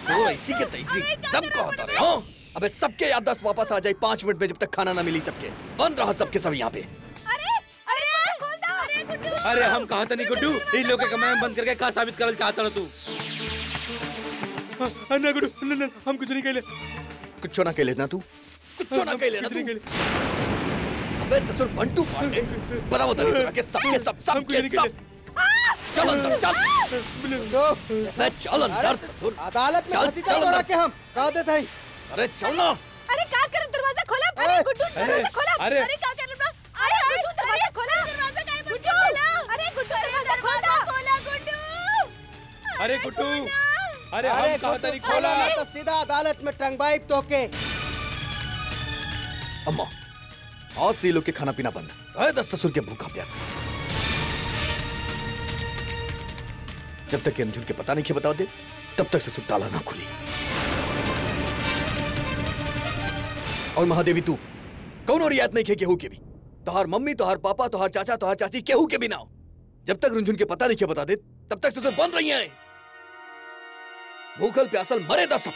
Speaker 2: तो ऐसी के तैसी सब को होता रहे। हाँ अबे सबके याददाश्त वापस आ जाए 5 मिनट में, जब तक खाना ना मिली सबके। बंद रहा सबके सब यहाँ पे।
Speaker 5: अरे हम कहा था नहीं गुड्डू, इन लोगों के कमरे में बंद करके कहा साबित करना चाहता तू? ना गुड्डू ना, हम कुछ नहीं कहले।
Speaker 2: कुछ ना कह लेना तू, कुछ ना कह लेना तू। अबे ससुर बंटू पांडे बराबर तरीके से रखे सबके सब के सब। चल अंदर चल। मैं चल अंदर ससुर।
Speaker 3: अदालत में घसीटा तो रखे हम कहा देते हैं।
Speaker 2: अरे चल ना।
Speaker 1: अरे क्या कर? दरवाजा खोला। अरे गुड्डू दरवाजा खोला।
Speaker 5: अरे
Speaker 1: क्या कर रहा? अरे गुड्डू दरवाजा खोला। दरवाजा काहे बंद खोला? अरे गुड्डू दरवाजा खोला गुड्डू।
Speaker 5: अरे गुड्डू अरे हम कहा था नहीं खोला।
Speaker 3: तो सीधा अदालत में टंगबाई तो के।
Speaker 2: अम्मा आज से लोग के खाना पीना बंद। अरे 10 ससुर के भूखा प्यासा। जब तक रुंझुन के पता नहीं के बता दे तब तक ससुर ताला ना खुली। और महादेवी तू कौन रियायत नहीं खे केहू के भी। तोहार मम्मी तोहार पापा तोहार चाचा तोहार चाची केहू के भी ना हो। जब तक रुंझुन के पता नहीं के बता दे तब तक ससुर बन रही है। भूखल प्यासल मरे 10 सब।